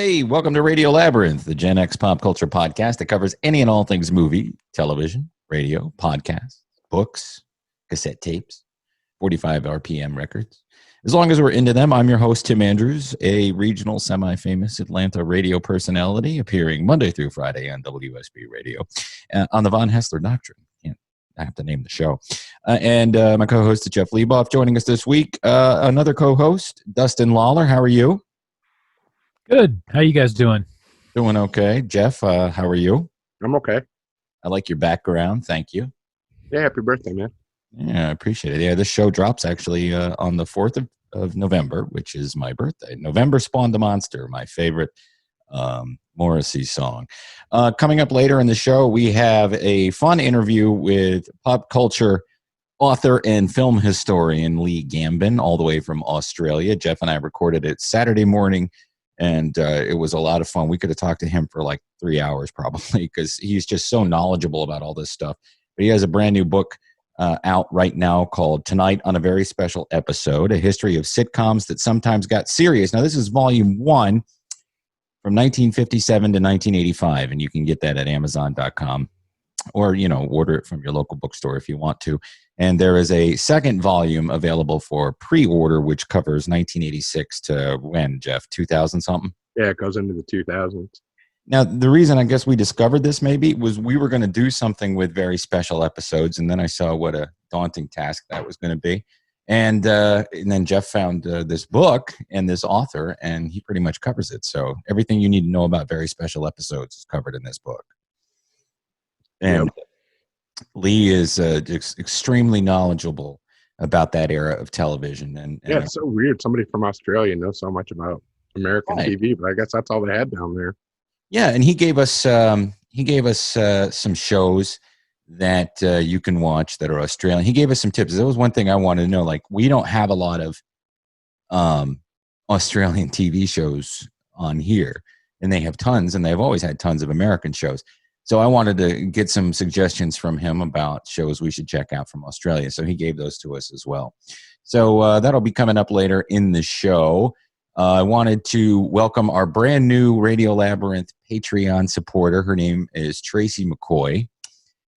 Hey, welcome to Radio Labyrinth, the Gen X pop culture podcast that covers any and all things movie, television, radio, podcasts, books, cassette tapes, 45 RPM records. As long as we're into them, I'm your host, Tim Andrews, a regional semi-famous Atlanta radio personality appearing Monday through Friday on WSB Radio on the Von Hessler Doctrine. I have to name the show. And my co-host is Jeff Leboff joining us this week. Another co-host, Dustin Lollar. How are you? Good. How you guys doing? Doing okay. Jeff, how are you? I'm okay. I like your background. Thank you. Yeah, happy birthday, man. Yeah, I appreciate it. Yeah, this show drops actually on the 4th of November, which is my birthday. November Spawned a Monster, my favorite Morrissey song. Coming up later in the show, we have a fun interview with pop culture author and film historian Lee Gambin, all the way from Australia. Jeff and I recorded it Saturday morning, and it was a lot of fun. We could have talked to him for like 3 hours probably because he's just so knowledgeable about all this stuff. But he has a brand new book out right now called Tonight on a Very Special Episode, A History of Sitcoms That Sometimes Got Serious. Now, this is volume 1 from 1957 to 1985, and you can get that at Amazon.com or, order it from your local bookstore if you want to. And there is a second volume available for pre-order, which covers 1986 to when, Jeff? 2000-something? Yeah, it goes into the 2000s. Now, the reason I guess we discovered this maybe was we were going to do something with very special episodes, and then I saw what a daunting task that was going to be. And then Jeff found this book and this author, and he pretty much covers it. So everything you need to know about very special episodes is covered in this book. And Lee is extremely knowledgeable about that era of television. And yeah, it's so weird. Somebody from Australia knows so much about American TV, but I guess that's all they had down there. Yeah, and he gave us some shows that you can watch that are Australian. He gave us some tips. That was one thing I wanted to know. Like, we don't have a lot of Australian TV shows on here, and they have tons, and they've always had tons of American shows. So I wanted to get some suggestions from him about shows we should check out from Australia. So he gave those to us as well. So that'll be coming up later in the show. I wanted to welcome our brand new Radio Labyrinth Patreon supporter. Her name is Tracy McCoy,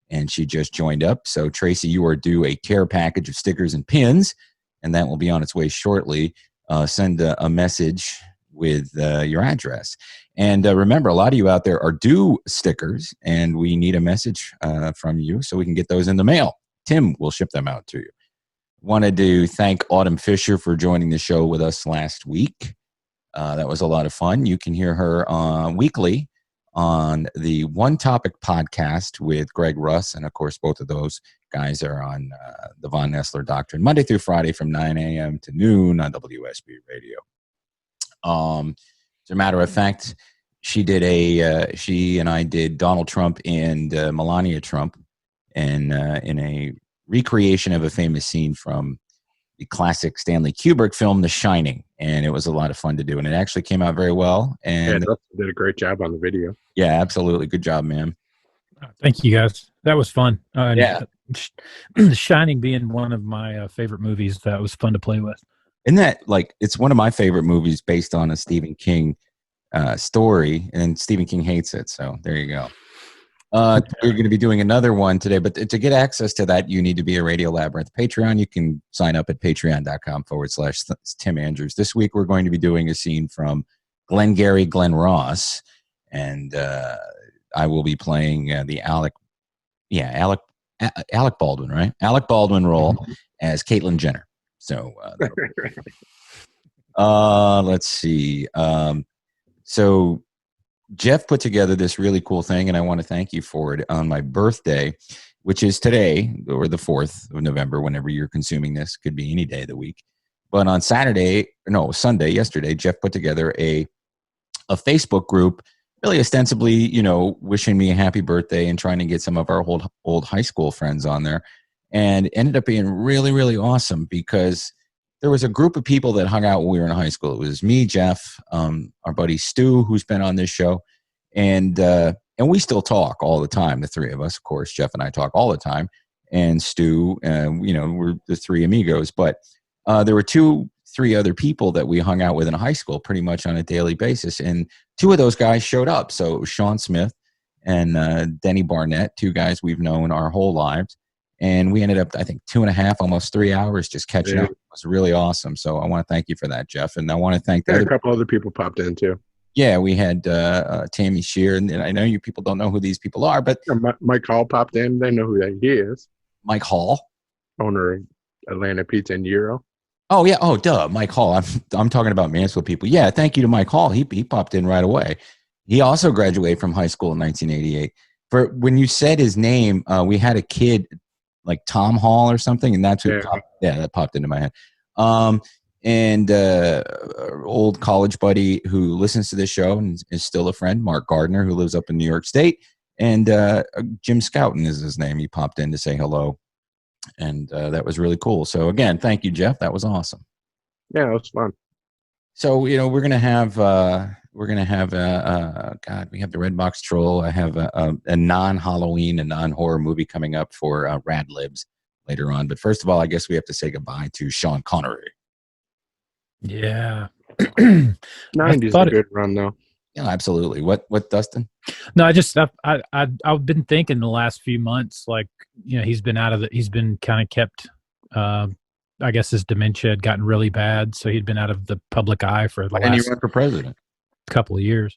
and she just joined up. So, Tracy, you are due a care package of stickers and pins, and that will be on its way shortly. Send a message with your address. And remember, a lot of you out there are due stickers, and we need a message from you so we can get those in the mail. Tim will ship them out to you. Wanted to thank Autumn Fisher for joining the show with us last week. That was a lot of fun. You can hear her weekly on the One Topic podcast with Greg Russ. And, of course, both of those guys are on the Von Hessler Doctrine Monday through Friday from 9 a.m. to noon on WSB Radio. As a matter of fact, she and I did Donald Trump and Melania Trump in a recreation of a famous scene from the classic Stanley Kubrick film, The Shining. And it was a lot of fun to do. And it actually came out very well. And Dustin did a great job on the video. Yeah, absolutely. Good job, man. Thank you, guys. That was fun. Yeah. The Shining being one of my favorite movies that was fun to play with. Isn't that it's one of my favorite movies based on a Stephen King story, and Stephen King hates it. So there you go. We're going to be doing another one today, but to get access to that, you need to be a Radio Labyrinth Patreon. You can sign up at patreon.com/Tim Andrews. This week, we're going to be doing a scene from Glengarry Glen Ross, and I will be playing the Alec Baldwin, right? Alec Baldwin role as Caitlyn Jenner. So let's see. So Jeff put together this really cool thing, and I want to thank you for it on my birthday, which is today, or the 4th of November, whenever you're consuming this. Could be any day of the week. But on Sunday, yesterday, Jeff put together a Facebook group, really ostensibly, wishing me a happy birthday and trying to get some of our old high school friends on there. And it ended up being really, really awesome because there was a group of people that hung out when we were in high school. It was me, Jeff, our buddy Stu, who's been on this show, and we still talk all the time. The three of us, of course, Jeff and I talk all the time, and Stu, we're the three amigos. But there were three other people that we hung out with in high school pretty much on a daily basis. And two of those guys showed up. So it was Sean Smith and Denny Barnett, two guys we've known our whole lives. And we ended up, I think, 2.5, almost 3 hours just catching up. It was really awesome. So I want to thank you for that, Jeff. And I want to thank a couple other people popped in too. Yeah, we had Tammy Shear, and I know you people don't know who these people are, but Mike Hall popped in. They know who he is. Mike Hall, owner of Atlanta Pizza and Euro. Oh yeah, oh duh, Mike Hall. I'm talking about Mansfield people. Yeah, thank you to Mike Hall. He popped in right away. He also graduated from high school in 1988. For when you said his name, we had a kid like Tom Hall or something, and that's who that popped into my head. And old college buddy who listens to this show and is still a friend, Mark Gardner, who lives up in New York State, and Jim Scouten is his name. He popped in to say hello, and that was really cool. So again, thank you, Jeff. That was awesome. Yeah, it was fun. So we're gonna have God, we have the Redbox Troll. I have a non-Halloween, a non-horror movie coming up for Radlibs later on. But first of all, I guess we have to say goodbye to Sean Connery. Yeah. 90's a good run though. Yeah, absolutely. What Dustin? No, I've been thinking the last few months, like, he's been kind of kept, I guess his dementia had gotten really bad, so he'd been out of the public eye for the last. And he ran for president. Couple of years.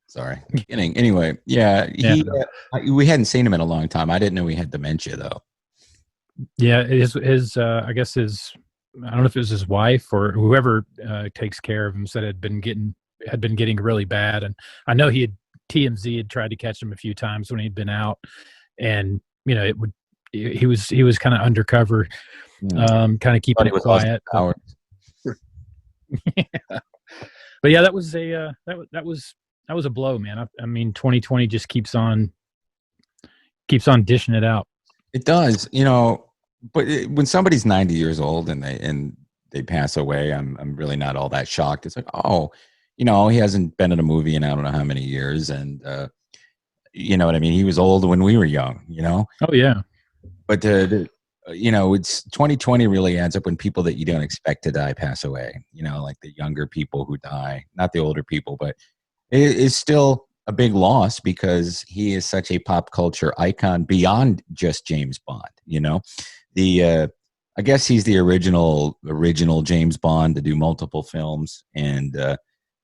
Sorry. Anyway, yeah, we hadn't seen him in a long time. I didn't know he had dementia though. Yeah, I guess I don't know if it was his wife or whoever takes care of him said it had been getting really bad, and I know TMZ had tried to catch him a few times when he'd been out, and he was kind of undercover, kind of keeping it quiet. Yeah. But yeah, that was a blow, man. I mean, 2020 just keeps on dishing it out. It does, but when somebody's 90 years old and they pass away, I'm really not all that shocked. It's like, he hasn't been in a movie in I don't know how many years, and you know what I mean. He was old when we were young, Oh yeah. But it's 2020 really adds up when people that you don't expect to die pass away. Like the younger people who die, not the older people, but it is still a big loss because he is such a pop culture icon beyond just James Bond. I guess he's the original James Bond to do multiple films, and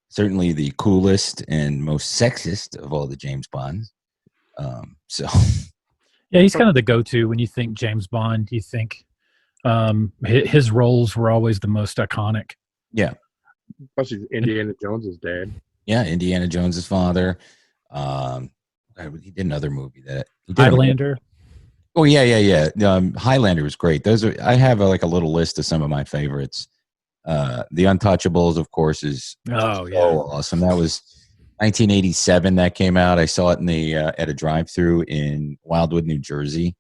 certainly the coolest and most sexist of all the James Bonds. So. Yeah, he's kind of the go-to when you think James Bond. You think his roles were always the most iconic. Yeah. Plus, he's Indiana Jones's dad. Yeah, Indiana Jones's father. He did another movie Highlander. Oh yeah. Highlander was great. I have a little list of some of my favorites. The Untouchables, of course, is awesome. That was 1987 that came out. I saw it at a drive-through in Wildwood, New Jersey,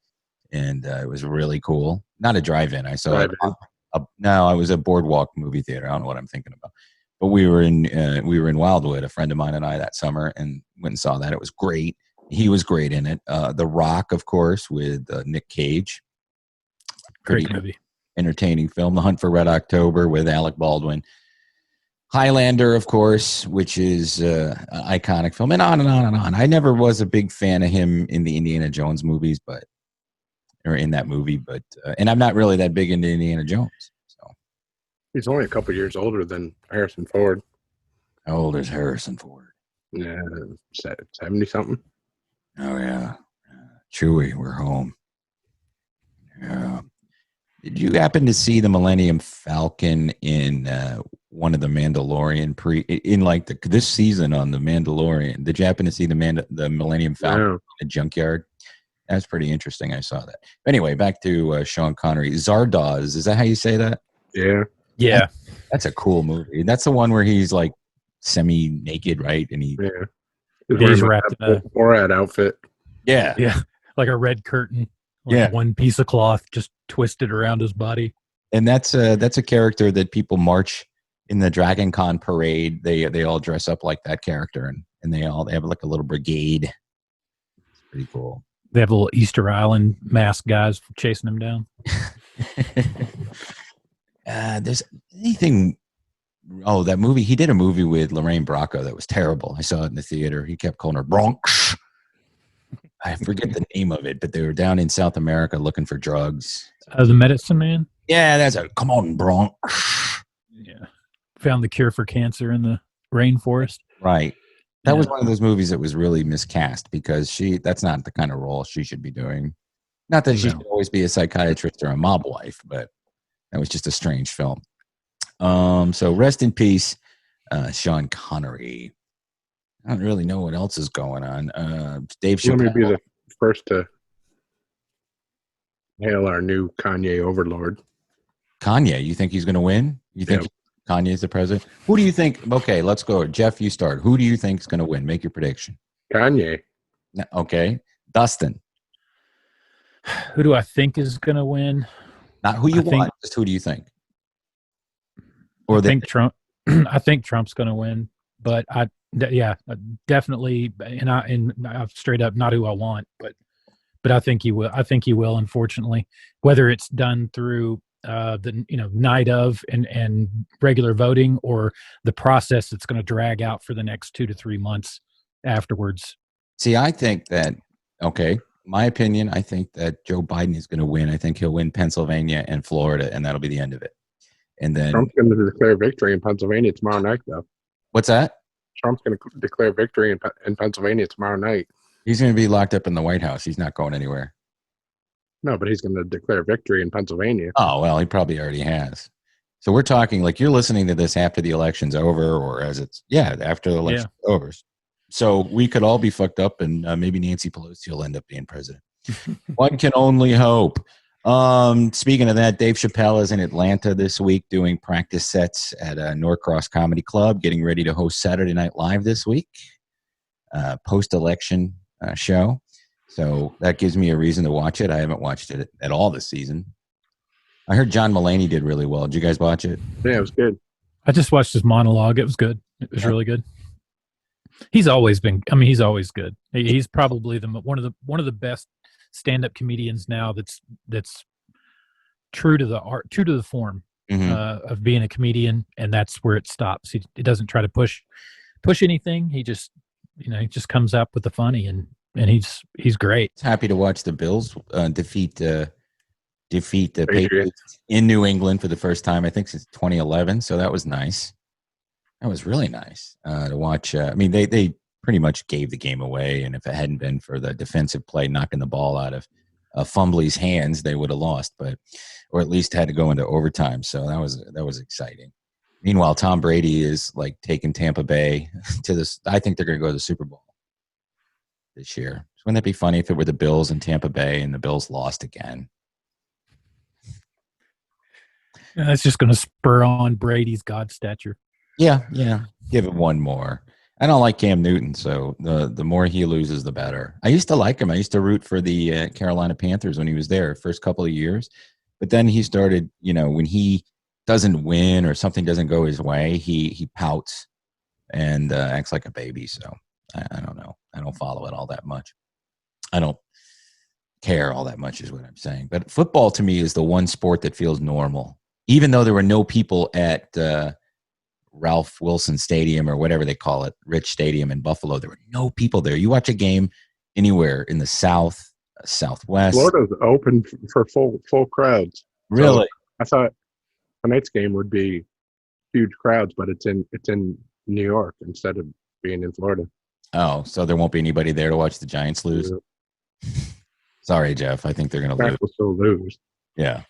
and it was really cool. Not a drive-in. I saw it. No, I was a Boardwalk movie theater. I don't know what I'm thinking about. But we were in Wildwood, a friend of mine and I, that summer, and went and saw that. It was great. He was great in it. The Rock, of course, with Nick Cage. Great movie. Entertaining film. The Hunt for Red October with Alec Baldwin. Highlander, of course, which is an iconic film, and on and on and on. I never was a big fan of him in the Indiana Jones movies, or in that movie, and I'm not really that big into Indiana Jones. So he's only a couple years older than Harrison Ford. How old is Harrison Ford? Yeah, 70-something. Oh yeah, Chewie, we're home. Yeah. Did you happen to see the Millennium Falcon in one of the Mandalorian this season on the Mandalorian? Did you happen to see the Millennium Falcon in the junkyard? That's pretty interesting. I saw that. Anyway, back to Sean Connery. Zardoz, is that how you say that? Yeah. Yeah. That's a cool movie. That's the one where he's like semi-naked, right? And he's wrapped in a Borat outfit. Yeah. Yeah. Like a red curtain. One piece of cloth just twisted around his body. And that's a character that people march in the Dragon Con parade. They all dress up like that character, and they have like a little brigade. It's pretty cool. They have little Easter Island masked guys chasing him down. there's anything. Oh, that movie. He did a movie with Lorraine Bracco that was terrible. I saw it in the theater. He kept calling her Bronx. I forget the name of it, but they were down in South America looking for drugs. The Medicine Man? Yeah, that's a come on, Bronx. Yeah. Found the cure for cancer in the rainforest. Right. That was one of those movies that was really miscast because that's not the kind of role she should be doing. Not that she should always be a psychiatrist or a mob wife, but that was just a strange film. So rest in peace, Sean Connery. I don't really know what else is going on. Dave Chappelle. Let me be the first to hail our new Kanye overlord. Kanye, you think he's going to win? You think Kanye's the president? Who do you think? Okay, let's go. Jeff, you start. Who do you think is going to win? Make your prediction. Kanye. Okay. Dustin. Who do I think is going to win? Not who you want, just who do you think? Or I think Trump. I think Trump's going to win, but definitely, and I straight up not who I want, but I think he will. I think he will. Unfortunately, whether it's done through the night of and regular voting or the process that's going to drag out for the next 2 to 3 months afterwards. See, I think that my opinion. I think that Joe Biden is going to win. I think he'll win Pennsylvania and Florida, and that'll be the end of it. And then Trump's going to declare victory in Pennsylvania tomorrow night, though. What's that? Trump's going to declare victory in Pennsylvania tomorrow night. He's going to be locked up in the White House. He's not going anywhere. No, but he's going to declare victory in Pennsylvania. Oh, well, he probably already has. So we're talking like you're listening to this after the election's over or after the election's over. So we could all be fucked up and maybe Nancy Pelosi will end up being president. One can only hope. Speaking of that, Dave Chappelle is in Atlanta this week doing practice sets at Norcross Comedy Club, getting ready to host Saturday Night Live this week, post-election show. So that gives me a reason to watch it. I haven't watched it at all this season. I heard John Mulaney did really well. Did you guys watch it? Yeah, it was good. I just watched his monologue. It was good. It was really good. He's always good. He's probably one of the best stand-up comedians now that's true to the art, true to the form of being a comedian, and that's where it stops. He doesn't try to push anything. He just comes up with the funny, and he's great. Happy to watch the Bills defeat the Patriots in New England for the first time, I think, since 2011. So that was nice. That was really nice to watch. They pretty much gave the game away, and if it hadn't been for the defensive play knocking the ball out of Fumbly's hands, they would have lost, or at least had to go into overtime. So that was exciting. Meanwhile, Tom Brady is like taking Tampa Bay to this. I think they're going to go to the Super Bowl this year. So wouldn't that be funny if it were the Bills in Tampa Bay and the Bills lost again? That's just going to spur on Brady's God stature. Yeah. Give it one more. I don't like Cam Newton, so the more he loses, the better. I used to like him. I used to root for the Carolina Panthers when he was there, first couple of years. But then he started, when he doesn't win or something doesn't go his way, he pouts and acts like a baby. So I don't know. I don't follow it all that much. I don't care all that much is what I'm saying. But football to me is the one sport that feels normal. Even though there were no people at Ralph Wilson Stadium or whatever they call it, Rich Stadium in Buffalo, there were no people there. You watch a game anywhere in the South, Southwest. Florida's open for full crowds. Really? So I thought tonight's game would be huge crowds, but it's in New York instead of being in Florida. Oh, so there won't be anybody there to watch the Giants lose? Yeah. Sorry, Jeff. I think they're going to lose. Will still lose. Yeah.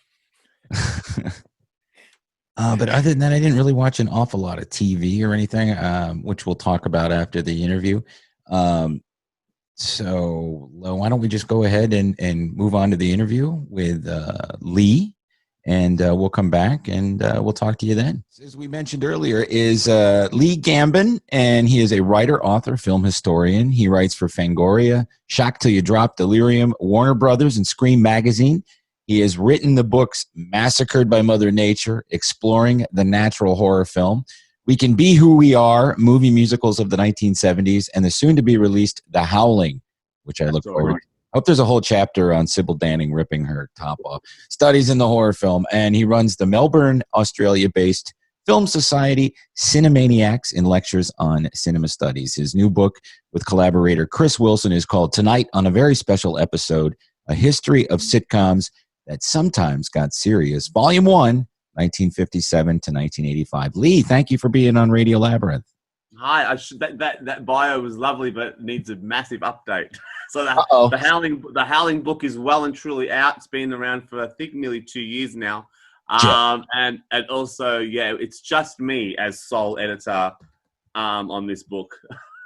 But other than that, I didn't really watch an awful lot of TV or anything, which we'll talk about after the interview. So why don't we just go ahead and move on to the interview with Lee, and we'll come back and we'll talk to you then. As we mentioned earlier, is Lee Gambin, and he is a writer, author, film historian. He writes for Fangoria, Shock Till You Drop, Delirium, Warner Brothers, and Scream Magazine. He has written the books Massacred by Mother Nature, Exploring the Natural Horror Film, We Can Be Who We Are, movie musicals of the 1970s, and the soon-to-be-released The Howling, which I look forward to. Hope there's a whole chapter on Sybil Danning ripping her top off. Studies in the horror film, and he runs the Melbourne, Australia-based Film Society Cinemaniacs and lectures on cinema studies. His new book with collaborator Chris Wilson is called Tonight on a Very Special Episode, A History of Sitcoms That Sometimes Got Serious. Volume 1, 1957 to 1985. Lee, thank you for being on Radio Labyrinth. Hi, that bio was lovely, but needs a massive update. So the Howling book is well and truly out. It's been around for I think nearly 2 years now. And also, yeah, it's just me as sole editor on this book.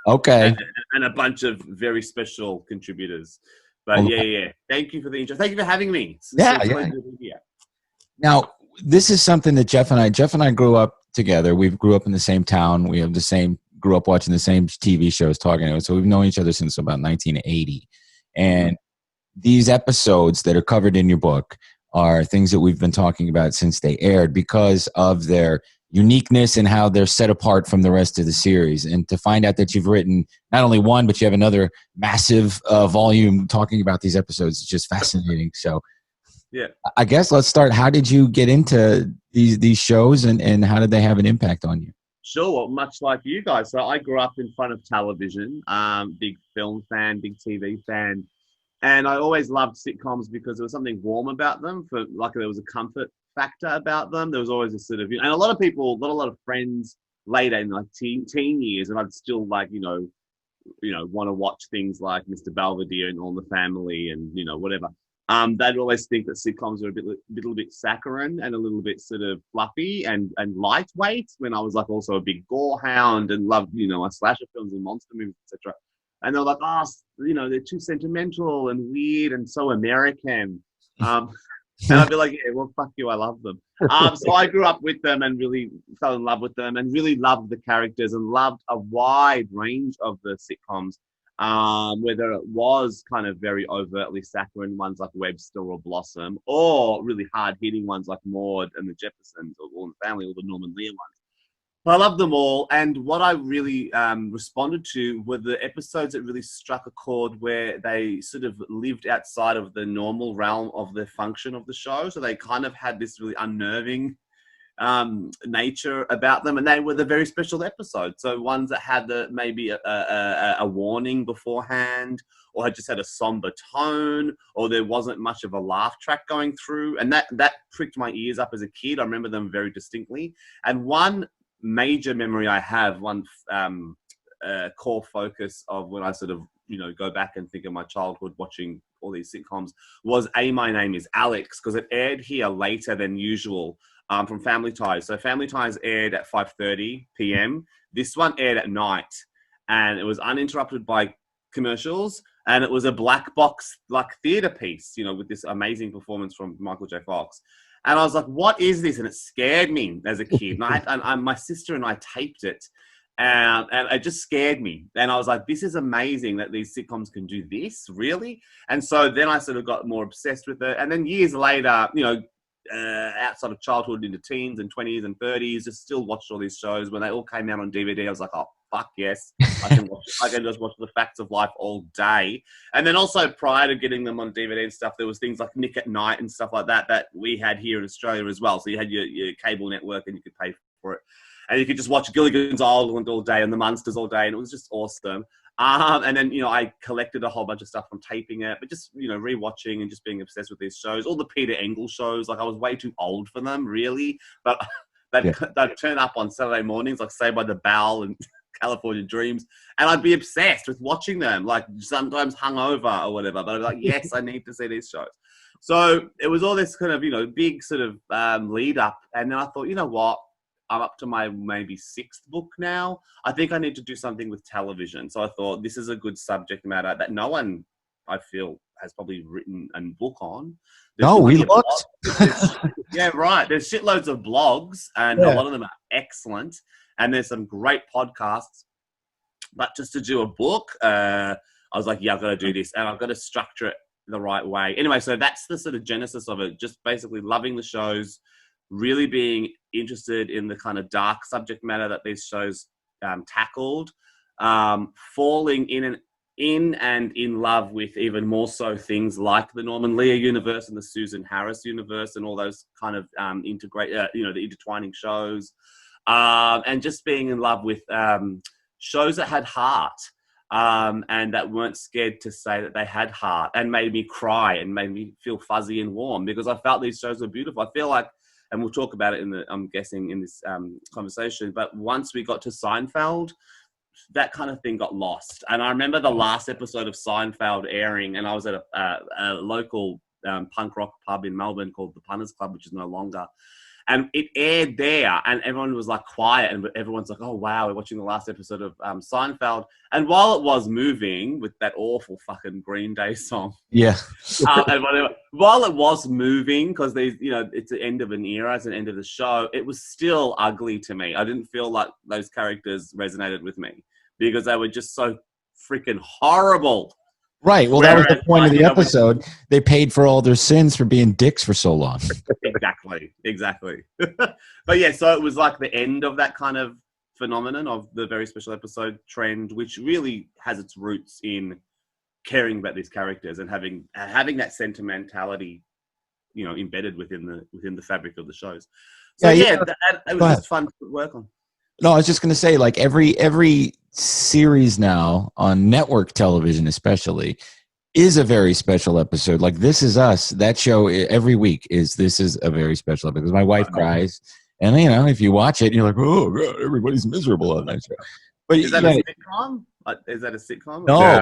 Okay. and a bunch of very special contributors. But yeah. Thank you for the intro. Thank you for having me. Yeah. Now, this is something that Jeff and I grew up together. We grew up in the same town. We have grew up watching the same TV shows, talking to it. So we've known each other since about 1980. And these episodes that are covered in your book are things that we've been talking about since they aired because of their uniqueness and how they're set apart from the rest of the series. And to find out that you've written not only one, but you have another massive volume talking about these episodes is just fascinating. So yeah, I guess let's start. How did you get into these shows and how did they have an impact on you? Sure, well, much like you guys. So I grew up in front of television, big film fan, big TV fan. And I always loved sitcoms because there was something warm about them. There was a comfort factor about them. There was always a sort of, and a lot of people, got a lot of friends later in like teen years, and I'd still like, want to watch things like Mr. Belvedere and All in the Family and, whatever. They'd always think that sitcoms were a little bit saccharine and a little bit sort of fluffy and lightweight, when I was like also a big gore hound and loved, slasher films and monster movies, etc. And they're like, they're too sentimental and weird and so American. And I'd be like, yeah, well, fuck you, I love them. So I grew up with them and really fell in love with them and really loved the characters and loved a wide range of the sitcoms, whether it was kind of very overtly saccharine ones like Webster or Blossom, or really hard-hitting ones like Maude and the Jeffersons or All in the Family or the Norman Lear ones. I love them all, and what I really responded to were the episodes that really struck a chord where they sort of lived outside of the normal realm of the function of the show. So they kind of had this really unnerving nature about them, and they were the very special episodes. So ones that had maybe a warning beforehand, or had just had a somber tone, or there wasn't much of a laugh track going through, and that pricked my ears up as a kid. I remember them very distinctly, and one major memory I have, one core focus of when I sort of, go back and think of my childhood watching all these sitcoms was My Name is Alex, because it aired here later than usual from Family Ties. So Family Ties aired at 5:30 p.m. This one aired at night, and it was uninterrupted by commercials, and it was a black box like theater piece, with this amazing performance from Michael J. Fox. And I was like, what is this? And it scared me as a kid. And my sister and I taped it. And it just scared me. And I was like, this is amazing that these sitcoms can do this, really? And so then I sort of got more obsessed with it. And then years later, outside of childhood into teens and 20s and 30s, just still watched all these shows. When they all came out on DVD, I was like, oh, fuck yes. I can just watch The Facts of Life all day. And then also prior to getting them on DVD and stuff, there was things like Nick at Night and stuff like that we had here in Australia as well. So you had your cable network and you could pay for it. And you could just watch Gilligan's Island all day and The Munsters all day, and it was just awesome. And then, I collected a whole bunch of stuff from taping it, but just, rewatching and just being obsessed with these shows. All the Peter Engel shows, like I was way too old for them, really. But they'd turn up on Saturday mornings, like Saved by the Bell and California Dreams, and I'd be obsessed with watching them, like sometimes hungover or whatever. But I'd be like, yes, I need to see these shows. So it was all this kind of, big sort of lead up. And then I thought, you know what? I'm up to my maybe 6th book now. I think I need to do something with television. So I thought this is a good subject matter that no one, I feel, has probably written a book on. We looked. Yeah, right. There's shitloads of blogs, and a lot of them are excellent. And there's some great podcasts. But just to do a book, I was like, yeah, I've got to do this. And I've got to structure it the right way. Anyway, so that's the sort of genesis of it. Just basically loving the shows, really being interested in the kind of dark subject matter that these shows tackled, falling in and in love with even more so things like the Norman Lear universe and the Susan Harris universe and all those kind of the intertwining shows, and just being in love with shows that had heart, and that weren't scared to say that they had heart, and made me cry and made me feel fuzzy and warm, because I felt these shows were beautiful. I feel like, and we'll talk about it I'm guessing in this conversation, but once we got to Seinfeld, that kind of thing got lost. And I remember the last episode of Seinfeld airing, and I was at a local punk rock pub in Melbourne called the Punters Club, which is no longer. And it aired there, and everyone was like quiet, and everyone's like, "Oh wow, we're watching the last episode of Seinfeld." And while it was moving with that awful fucking Green Day song, Yeah. and whatever, while it was moving, because it's the end of an era, it's an end of the show, it was still ugly to me. I didn't feel like those characters resonated with me because they were just so freaking horrible. Right. Well, that was the point of the episode. They paid for all their sins for being dicks for so long. Exactly. But yeah, so it was like the end of that kind of phenomenon of the very special episode trend, which really has its roots in caring about these characters and having that sentimentality, embedded within the fabric of the shows. So it was just fun to work on. No, I was just going to say, like every series now on network television, especially, is a very special episode. Like This Is Us, that show every week this is a very special episode because my wife cries, and if you watch it, you're like, oh god, everybody's miserable on that show. But is that a sitcom? Is that a sitcom? No, yeah,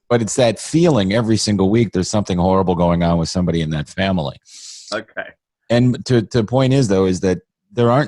but it's that feeling every single week. There's something horrible going on with somebody in that family. Okay. And the point is that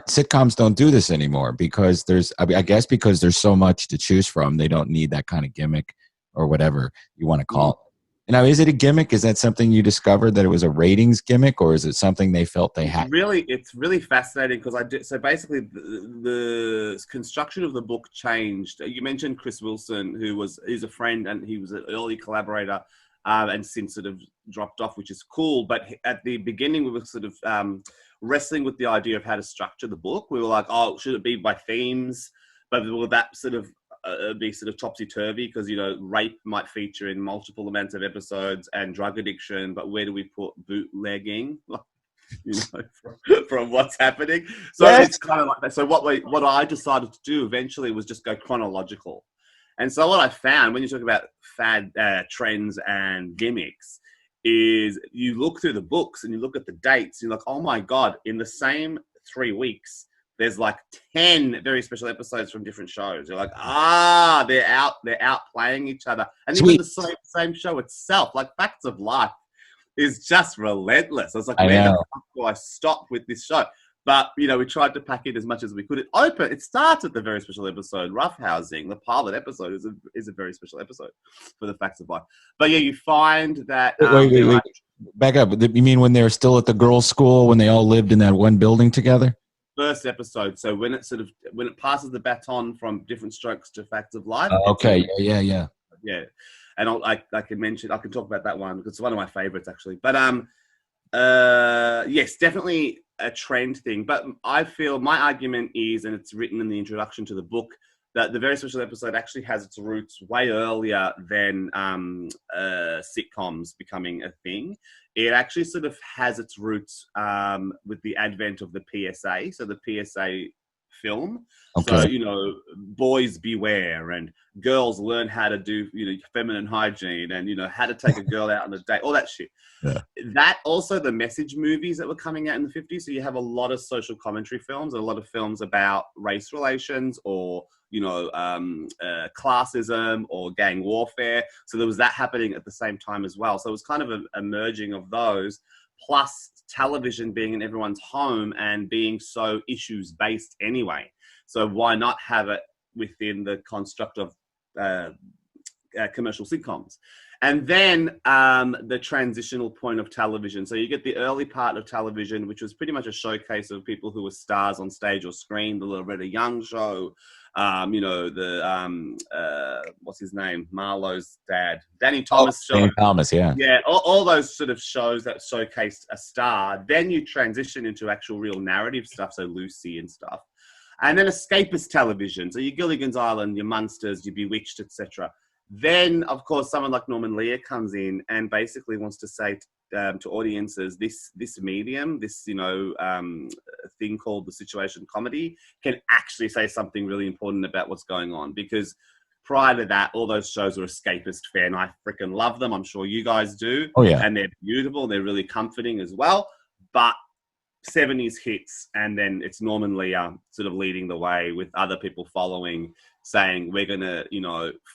sitcoms don't do this anymore because I guess because there's so much to choose from. They don't need that kind of gimmick or whatever you want to call it. Now, is it a gimmick? Is that something you discovered, that it was a ratings gimmick, or is it something they felt they had? It's really fascinating because so basically the construction of the book changed. You mentioned Chris Wilson, who's a friend and he was an early collaborator, and since sort of dropped off, which is cool. But at the beginning, we were sort of wrestling with the idea of how to structure the book. We were like, oh, should it be by themes? But will that sort of be sort of topsy-turvy? Because, rape might feature in multiple amounts of episodes and drug addiction, but where do we put bootlegging? From what's happening. So It's kind of like that. So what I decided to do eventually was just go chronological. And so what I found when you talk about fad trends and gimmicks is you look through the books and you look at the dates, and you're like, oh my God, in the same 3 weeks, there's like 10 very special episodes from different shows. You're like, they're out playing each other. And Sweet. Even the same show itself, like Facts of Life, is just relentless. I was like, where the fuck do I stop with this show? But, we tried to pack it as much as we could. It starts at the very special episode, Roughhousing. The pilot episode is a very special episode for the Facts of Life. But yeah, you find that... Wait. Back up. You mean when they were still at the girls' school, when they all lived in that one building together? First episode. So when it passes the baton from Different Strokes to Facts of Life. Okay. Yeah. Yeah. And I can talk about that one because it's one of my favorites actually. But yes, definitely a trend thing. But I feel my argument is, and it's written in the introduction to the book, that the very special episode actually has its roots way earlier than sitcoms becoming a thing. It actually sort of has its roots with the advent of the PSA. So the PSA film. Okay. So, boys beware and girls learn how to do, feminine hygiene and, how to take a girl out on a date, all that shit. Yeah. That also the message movies that were coming out in the 50s. So you have a lot of social commentary films, a lot of films about race relations or, classism or gang warfare. So there was that happening at the same time as well. So it was kind of a merging of those, plus television being in everyone's home and being so issues based anyway. So why not have it within the construct of commercial sitcoms? And then the transitional point of television. So you get the early part of television, which was pretty much a showcase of people who were stars on stage or screen. The Loretta Young show, what's his name? Marlowe's dad, Danny Thomas show. Danny Thomas, yeah. Yeah, all those sort of shows that showcased a star. Then you transition into actual real narrative stuff, so Lucy and stuff. And then escapist television. So your Gilligan's Island, your Munsters, your Bewitched, etc. Then, of course, someone like Norman Lear comes in and basically wants to say to audiences, this medium, this thing called the situation comedy, can actually say something really important about what's going on. Because prior to that, all those shows were escapist fare, and I freaking love them. I'm sure you guys do. Oh yeah, and they're beautiful. They're really comforting as well. But 70s hits, and then it's Norman Lear sort of leading the way with other people following, saying we're going to,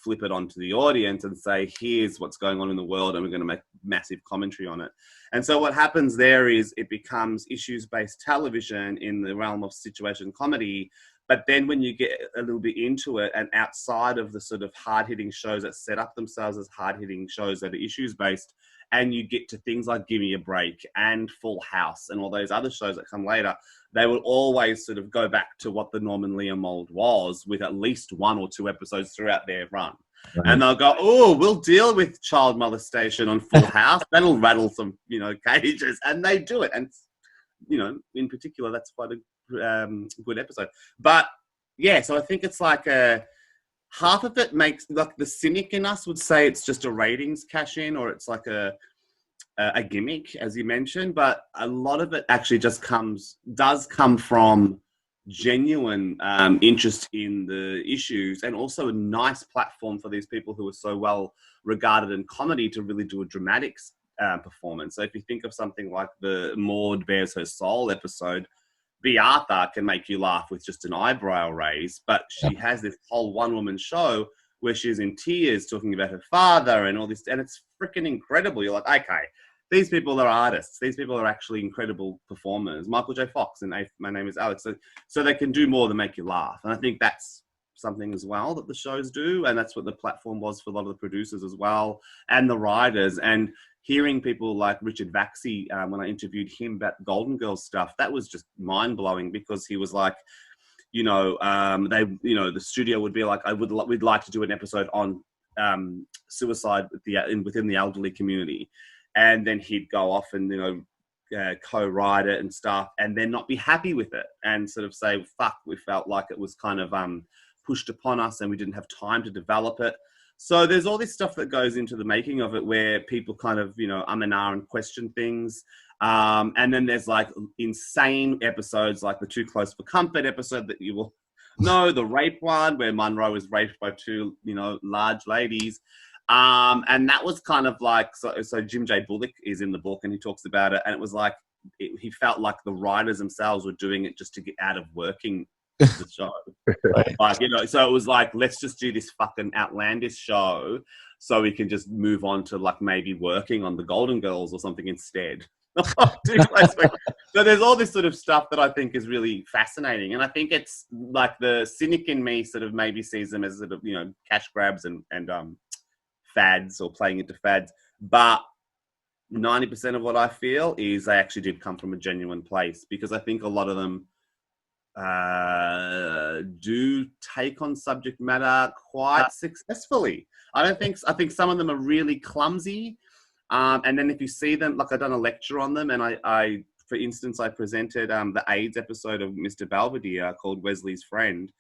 flip it onto the audience and say, here's what's going on in the world, and we're going to make massive commentary on it. And so what happens there is it becomes issues-based television in the realm of situation comedy. But then when you get a little bit into it, and outside of the sort of hard-hitting shows that set up themselves as hard-hitting shows that are issues-based, and you get to things like Give Me a Break and Full House and all those other shows that come later, they will always sort of go back to what the Norman Lear mold was, with at least 1 or 2 episodes throughout their run. Right. And they'll go, oh, we'll deal with child molestation on Full House. That'll rattle some, cages. And they do it. And, in particular, that's quite a good episode. But, yeah, so I think it's like half of it makes, like, the cynic in us would say it's just a ratings cash in, or it's like a gimmick, as you mentioned, but a lot of it actually does come from genuine interest in the issues, and also a nice platform for these people who are so well regarded in comedy to really do a dramatic performance. So if you think of something like the Maude Bears Her Soul episode, B. Arthur can make you laugh with just an eyebrow raise, but she has this whole one-woman show where she's in tears talking about her father and all this, and it's freaking incredible. You're like, okay, these people are artists. These people are actually incredible performers. Michael J. Fox and My Name is Alex. So they can do more than make you laugh. And I think that's something as well that the shows do, and that's what the platform was for a lot of the producers as well, and the writers. And hearing people like Richard Vaxey, when I interviewed him about Golden Girls stuff, that was just mind-blowing, because he was like, the studio would be like, we'd like to do an episode on suicide within the elderly community. And then he'd go off and, co-write it and stuff, and then not be happy with it and sort of say, fuck, we felt like it was kind of pushed upon us and we didn't have time to develop it. So there's all this stuff that goes into the making of it, where people kind of, and ah and question things. And then there's like insane episodes like the Too Close for Comfort episode that you will know, the rape one where Monroe was raped by 2, large ladies. And that was kind of like, so Jim J. Bullock is in the book and he talks about it. And it was like, he felt like the writers themselves were doing it just to get out of working the show. Right. Like, so it was like, let's just do this fucking outlandish show so we can just move on to like maybe working on the Golden Girls or something instead. So there's all this sort of stuff that I think is really fascinating. And I think it's like the cynic in me sort of maybe sees them as sort of, cash grabs and fads, or playing into fads. But 90% of what I feel is they actually did come from a genuine place, because I think a lot of them do take on subject matter quite successfully. I think some of them are really clumsy. And then if you see them, like I've done a lecture on them, and I for instance, I presented the AIDS episode of Mr. Belvedere called Wesley's Friend.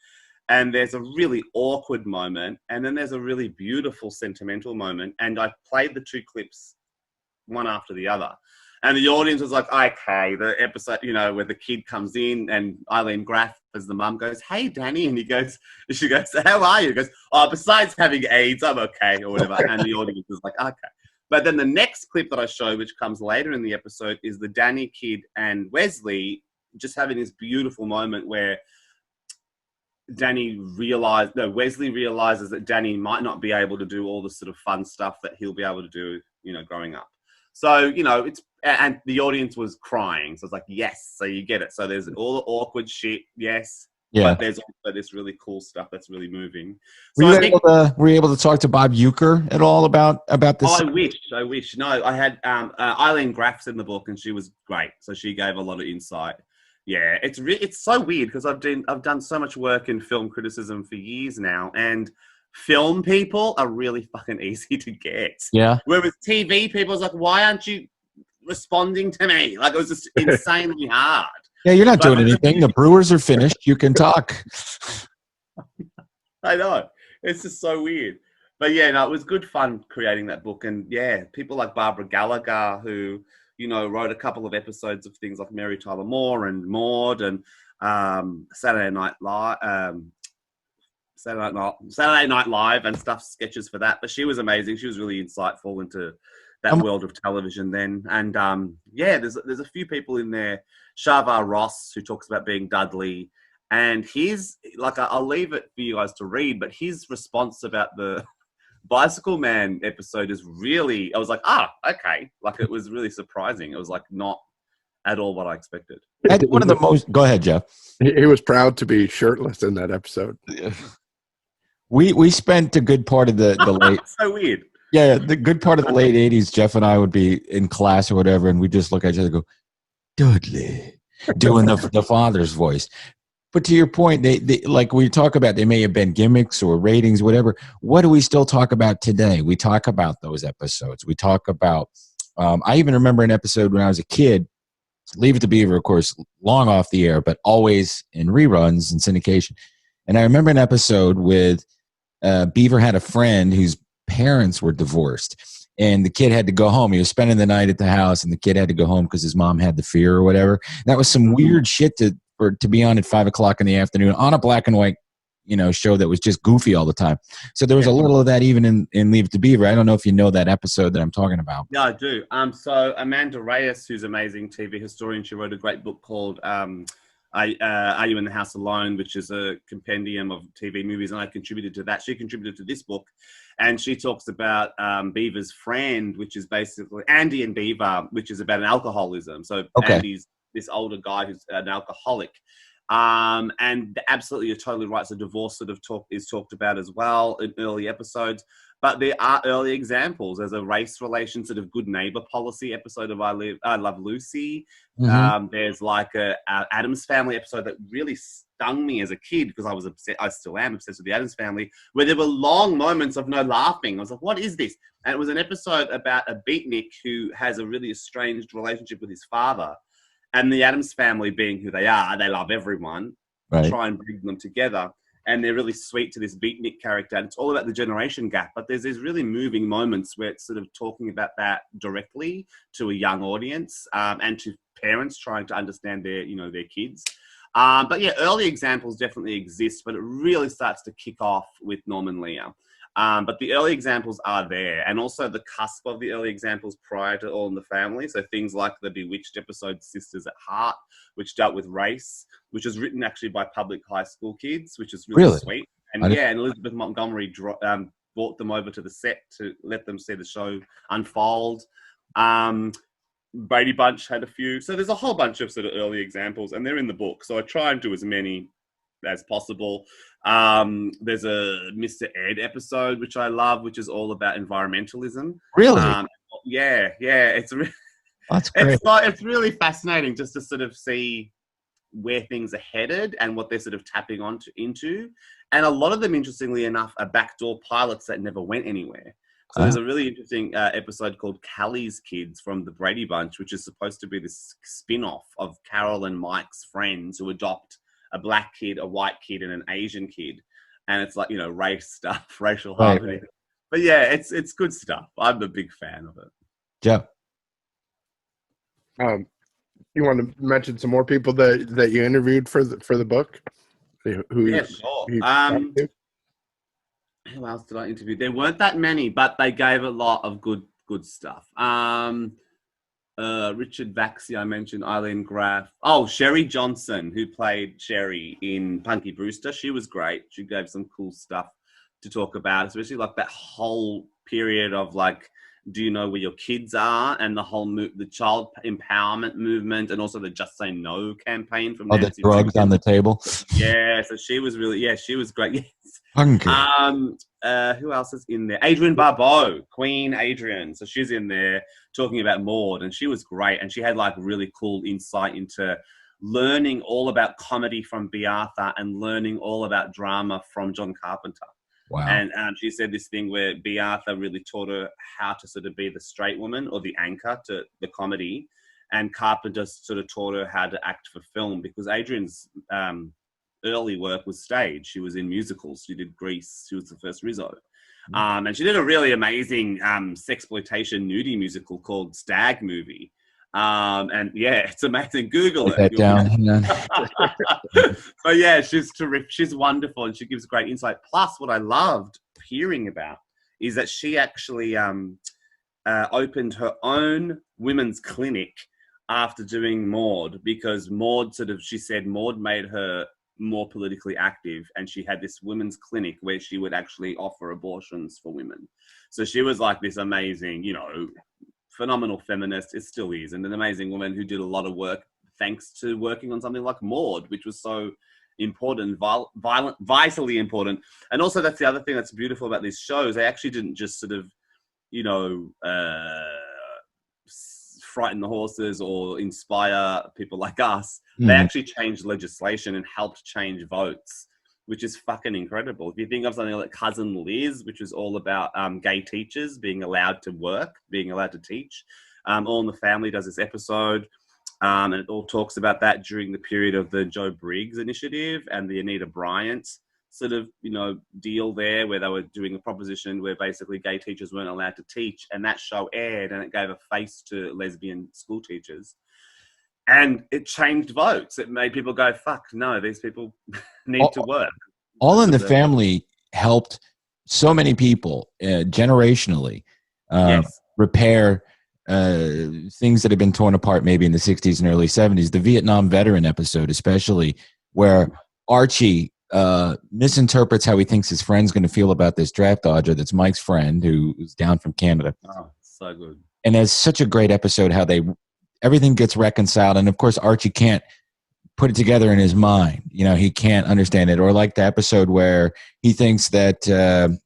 And there's a really awkward moment, and then there's a really beautiful sentimental moment. And I played the 2 clips one after the other. And the audience was like, okay, the episode, where the kid comes in and Eileen Graff as the mum goes, hey, Danny. And she goes, how are you? He goes, oh, besides having AIDS, I'm okay, or whatever. And the audience was like, okay. But then the next clip that I show, which comes later in the episode, is the Danny kid and Wesley just having this beautiful moment where Wesley realizes that Danny might not be able to do all the sort of fun stuff that he'll be able to do, growing up. So, and the audience was crying. So it's like, yes, so you get it. So there's all the awkward shit, yes. Yeah. But there's also this really cool stuff that's really moving. So were you able to talk to Bob Euchre at all about this? Oh, I wish. No, I had Eileen Graff's in the book, and she was great. So she gave a lot of insight. Yeah, it's so weird, because I've done so much work in film criticism for years now, and film people are really fucking easy to get. Yeah. Whereas TV people is like, why aren't you responding to me? Like, it was just insanely hard. Yeah, you're not doing anything. The Brewers are finished. You can talk. I know. It's just so weird. But yeah, no, it was good fun creating that book. And yeah, people like Barbara Gallagher, who, you know, wrote a couple of episodes of things like Mary Tyler Moore and Maude and Saturday Night Live. Saturday Night Live and stuff, sketches for that. But she was amazing. She was really insightful into that world of television then. And yeah, there's a few people in there. Shavar Ross, who talks about being Dudley. And his, like, I'll leave it for you guys to read, but his response about the Bicycle Man episode is really, I was like, okay. Like, it was really surprising. It was like not at all what I expected. That's one of the most, go ahead, Jeff. He was proud to be shirtless in that episode. We spent a good part of the late So weird. Yeah, the good part of the late 80s, Jeff and I would be in class or whatever, and we just look at each other and go, Dudley, doing the father's voice. But to your point, they like we talk about, they may have been gimmicks or ratings, whatever. What do we still talk about today? We talk about those episodes. We talk about, I even remember an episode when I was a kid, Leave It to Beaver, of course, long off the air, but always in reruns and syndication. And I remember an episode with Beaver had a friend whose parents were divorced, and the kid had to go home. He was spending the night at the house, and the kid had to go home because his mom had the fear or whatever. That was some weird shit to be on at 5 o'clock in the afternoon on a black and white, show that was just goofy all the time. So there was a little of that even in Leave It to Beaver. I don't know if you know that episode that I'm talking about. Yeah, I do. So Amanda Reyes, who's an amazing TV historian, she wrote a great book called Are You in the House Alone, which is a compendium of TV movies, and I contributed to that. She contributed to this book, and she talks about Beaver's friend, which is basically Andy and Beaver, which is about an alcoholism. So Andy's this older guy who's an alcoholic. And absolutely, you're totally right. So divorce sort of is talked about as well in early episodes. But there are early examples. There's a race relation sort of good neighbor policy episode of I Love Lucy. Mm-hmm. There's like a Addams Family episode that really stung me as a kid because I was upset. I still am obsessed with the Addams Family, where there were long moments of no laughing. I was like, what is this? And it was an episode about a beatnik who has a really estranged relationship with his father. And the Addams Family, being who they are, they love everyone, try and bring them together. And they're really sweet to this beatnik character. And it's all about the generation gap. But there's these really moving moments where it's sort of talking about that directly to a young audience and to parents trying to understand their kids. But yeah, early examples definitely exist, but it really starts to kick off with Norman Lear. But the early examples are there, and also the cusp of the early examples prior to All in the Family. So things like the Bewitched episode Sisters at Heart, which dealt with race, which was written actually by public high school kids, which is really sweet. And and Elizabeth Montgomery brought them over to the set to let them see the show unfold. Brady Bunch had a few. So there's a whole bunch of sort of early examples, and they're in the book. So I try and do as many as possible. There's a Mr. Ed episode, which I love, which is all about environmentalism. Really? Yeah. That's great. It's really fascinating just to sort of see where things are headed and what they're sort of tapping into. And a lot of them, interestingly enough, are backdoor pilots that never went anywhere. So there's a really interesting episode called Callie's Kids from the Brady Bunch, which is supposed to be this spin-off of Carol and Mike's friends who adopt a black kid, a white kid, and an Asian kid. And it's like, race stuff, racial harmony. Right. But yeah, it's good stuff. I'm a big fan of it. Jeff. You want to mention some more people that you interviewed for the book? Sure. Who else did I interview? There weren't that many, but they gave a lot of good stuff. Richard Vaxie, I mentioned, Eileen Graff. Oh, Sherry Johnson, who played Sherry in Punky Brewster. She was great. She gave some cool stuff to talk about, especially like that whole period of like, do you know where your kids are? And the whole the child empowerment movement, and also the Just Say No campaign from Nancy the drugs on the table. Yeah, so she was she was great. Yes. Punky. Who else is in there? Adrienne Barbeau, Queen Adrienne. So she's in there talking about Maude, and she was great. And she had like really cool insight into learning all about comedy from B. Arthur and learning all about drama from John Carpenter. Wow. And she said this thing where B. Arthur really taught her how to sort of be the straight woman or the anchor to the comedy, and Carpenter sort of taught her how to act for film, because Adrienne's early work was stage. She was in musicals. She did Grease. She was the first Rizzo. And she did a really amazing sexploitation nudie musical called Stag Movie. And yeah, it's amazing. Google it. Put that down. But yeah, she's terrific. She's wonderful, and she gives great insight. Plus, what I loved hearing about is that she actually opened her own women's clinic after doing Maude, because Maude she said Maude made her more politically active, and she had this women's clinic where she would actually offer abortions for women. So she was like this amazing, phenomenal feminist. It still is, and an amazing woman who did a lot of work thanks to working on something like Maude, which was so important, vitally important. And also, that's the other thing that's beautiful about these shows. They actually didn't just sort of, frighten the horses or inspire people like us. They actually changed legislation and helped change votes, which is fucking incredible. If you think of something like Cousin Liz, which was all about gay teachers being allowed to work, being allowed to teach. All in the Family does this episode, and it all talks about that during the period of the Joe Briggs initiative and the Anita Bryant sort of, deal there, where they were doing a proposition where basically gay teachers weren't allowed to teach. And that show aired, and it gave a face to lesbian school teachers. And it changed votes. It made people go, fuck, no, these people need to work. All in the Family helped so many people generationally repair things that had been torn apart maybe in the 60s and early 70s. The Vietnam veteran episode especially, where Archie misinterprets how he thinks his friend's going to feel about this draft dodger that's Mike's friend who's down from Canada. Oh, so good. And it's such a great episode how everything gets reconciled. And of course, Archie can't put it together in his mind. He can't understand it. Or like the episode where he thinks that,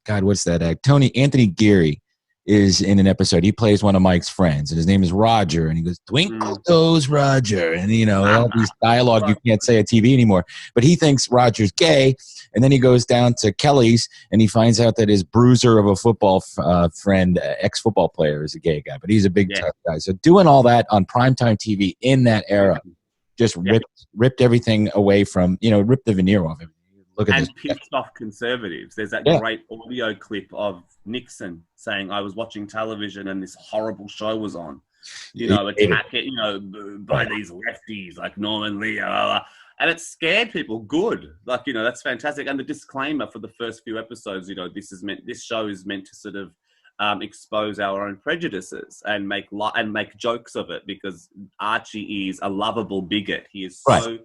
what's that act? Anthony Geary is in an episode. He plays one of Mike's friends, and his name is Roger. And he goes, "Twinkle toes, Roger." And, all these dialogue you can't say on TV anymore. But he thinks Roger's gay. And then he goes down to Kelly's, and he finds out that his bruiser of a football friend, ex-football player, is a gay guy. But he's a big tough guy. So doing all that on primetime TV in that era just ripped everything away from, ripped the veneer off everything. Look at and pissed off conservatives. There's that great audio clip of Nixon saying, "I was watching television and this horrible show was on, attack it, by these lefties like Norman Lee, and it scared people good. Like, that's fantastic. And the disclaimer for the first few episodes, this show is meant to sort of expose our own prejudices and make jokes of it, because Archie is a lovable bigot. He is so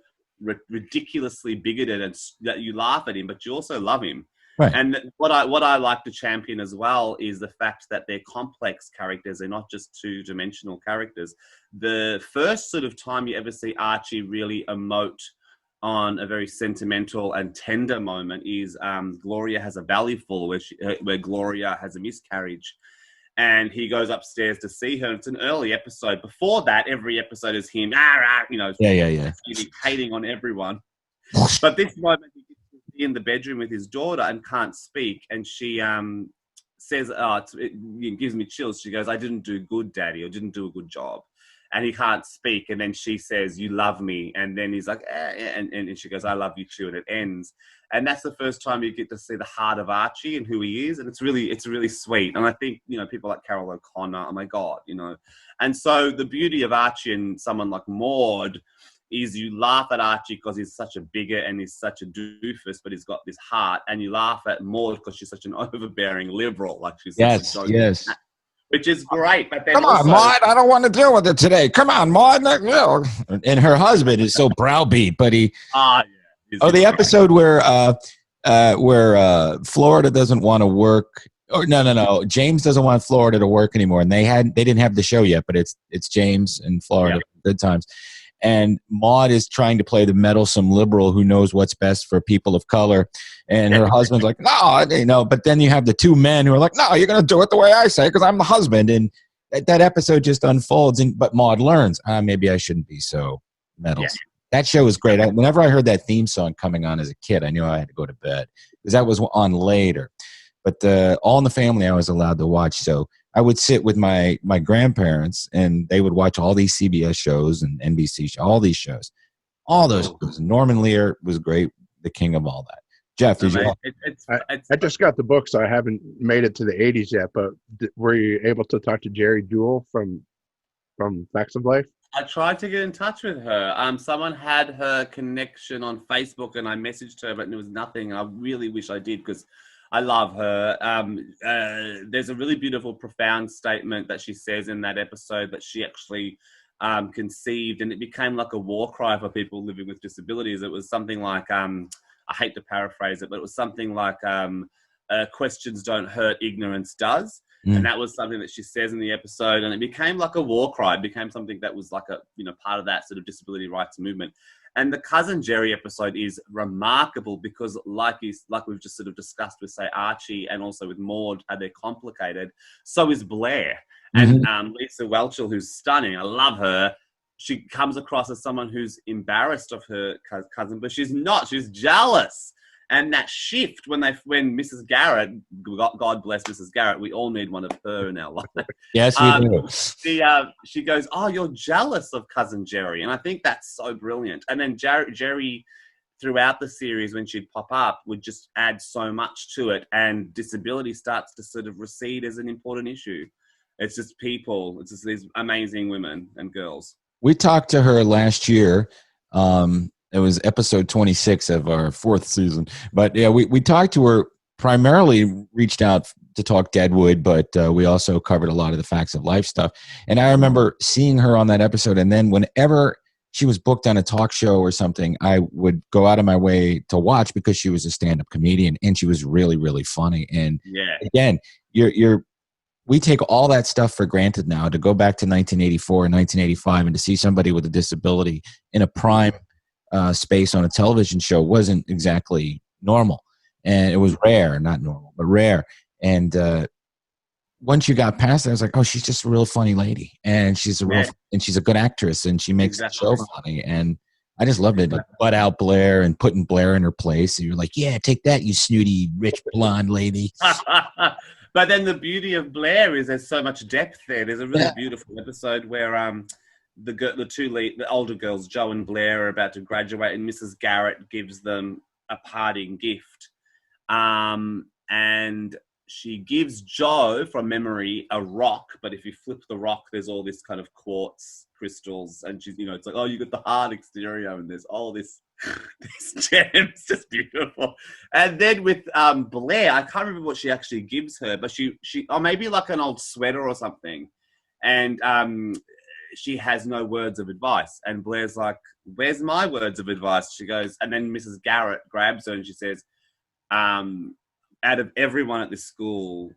ridiculously bigoted, and that you laugh at him, but you also love him. Right. And what I like to champion as well is the fact that they're complex characters. They're not just two-dimensional characters. The first sort of time you ever see Archie really emote on a very sentimental and tender moment is Gloria has a bellyful, where Gloria has a miscarriage. And he goes upstairs to see her. It's an early episode. Before that, every episode is him, hating on everyone. But this moment, he gets to be in the bedroom with his daughter and can't speak. And she says, it gives me chills. She goes, "I didn't do good, Daddy. I didn't do a good job." And he can't speak. And then she says, "You love me." And then he's like, and she goes, "I love you too." And it ends. And that's the first time you get to see the heart of Archie and who he is. And it's really sweet. And I think, people like Carol O'Connor, oh my God, And so the beauty of Archie and someone like Maude is you laugh at Archie because he's such a bigot and he's such a doofus, but he's got this heart. And you laugh at Maude because she's such an overbearing liberal. Like she's yes. Which is great. But then come on, Maude, I don't want to deal with it today. Come on, Maude. And her husband is so browbeat, but he... the episode where Florida doesn't want to work... Or no. James doesn't want Florida to work anymore. And they didn't have the show yet, but it's James and Florida. Good times. And Maude is trying to play the meddlesome liberal who knows what's best for people of color. And her husband's like, "No, but then you have the two men who are like, "No, you're going to do it the way I say because I'm the husband." And that episode just unfolds. But Maude learns, maybe I shouldn't be so meddlesome. Yeah. That show was great. Whenever I heard that theme song coming on as a kid, I knew I had to go to bed because that was on later. But All in the Family I was allowed to watch. So I would sit with my grandparents, and they would watch all these CBS shows and NBC shows, all these shows, all those shows. Norman Lear was great. the king of all that. Jeff, did you? I just got the book, so I haven't made it to the 80s yet. But were you able to talk to Jerry Jewell from Facts of Life? I tried to get in touch with her. Someone had her connection on Facebook, and I messaged her, but there was nothing. I really wish I did because I love her. There's a really beautiful, profound statement that she says in that episode that she actually conceived, and it became like a war cry for people living with disabilities. It was something like, I hate to paraphrase it, but it was something like, questions don't hurt, ignorance does. And that was something that she says in the episode, and it became like a war cry. It became something that was like a, part of that sort of disability rights movement. And the Cousin Jerry episode is remarkable because like we've just sort of discussed with, say, Archie, and also with Maude, how they're complicated. So is Blair. And Lisa Whelchel, who's stunning. I love her. She comes across as someone who's embarrassed of her cousin, but she's not. She's jealous. And that shift when Mrs. Garrett, God bless Mrs. Garrett, we all need one of her in our life. Yes, we do. She goes, "Oh, you're jealous of Cousin Jerry," and I think that's so brilliant. And then Jerry, throughout the series, when she'd pop up, would just add so much to it, and disability starts to sort of recede as an important issue. It's just people. It's just these amazing women and girls. We talked to her last year. It was episode 26 of our 4th season. But yeah, we talked to her, primarily reached out to talk Deadwood, but we also covered a lot of the Facts of Life stuff. And I remember seeing her on that episode. And then whenever she was booked on a talk show or something, I would go out of my way to watch because she was a stand-up comedian and she was really, really funny. And again, we take all that stuff for granted now. To go back to 1984 and 1985 and to see somebody with a disability in a prime space on a television show wasn't exactly normal, and it was rare, not normal, but rare. And once you got past that, I was like, oh, she's just a real funny lady, and she's a good actress, and she makes the show funny. And I just loved it. Like, butt out Blair and putting Blair in her place. And you're like, yeah, take that, you snooty rich blonde lady. But then the beauty of Blair is there's so much depth there. There's a really beautiful episode where the older girls, Joe and Blair, are about to graduate, and Mrs. Garrett gives them a parting gift. And she gives Joe, from memory, a rock, but if you flip the rock, there's all this kind of quartz crystals, and she's, it's like, oh, you got the hard exterior, and there's all this gems, just beautiful. And then with Blair, I can't remember what she actually gives her, but she maybe like an old sweater or something, and she has no words of advice. And Blair's like, where's my words of advice? She goes, and then Mrs. Garrett grabs her and she says, out of everyone at this school,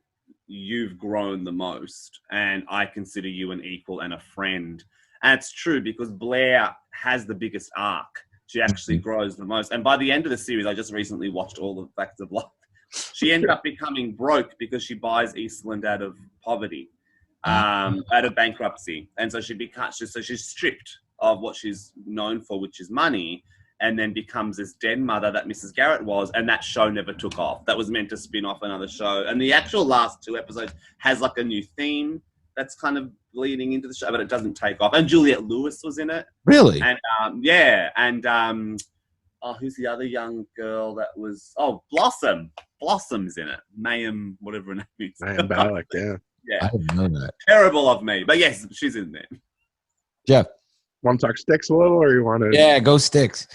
you've grown the most, and I consider you an equal and a friend. And it's true, because Blair has the biggest arc. She actually grows the most. And by the end of the series, I just recently watched all the Facts of Life. She ended up becoming broke because she buys Eastland out of poverty. Out of bankruptcy, and so she's stripped of what she's known for, which is money, and then becomes this den mother that Mrs. Garrett was, and that show never took off. That was meant to spin off another show, and the actual last 2 episodes has like a new theme that's kind of leading into the show, but it doesn't take off. And Juliette Lewis was in it, really, and who's the other young girl that was? Oh, Blossom's in it. Mayim, whatever her name is. Mayim Balak, yeah. Yeah, I didn't know that. Terrible of me, but yes, she's in there. Jeff, want to talk Sticks a little, or you want to? Yeah, go Sticks.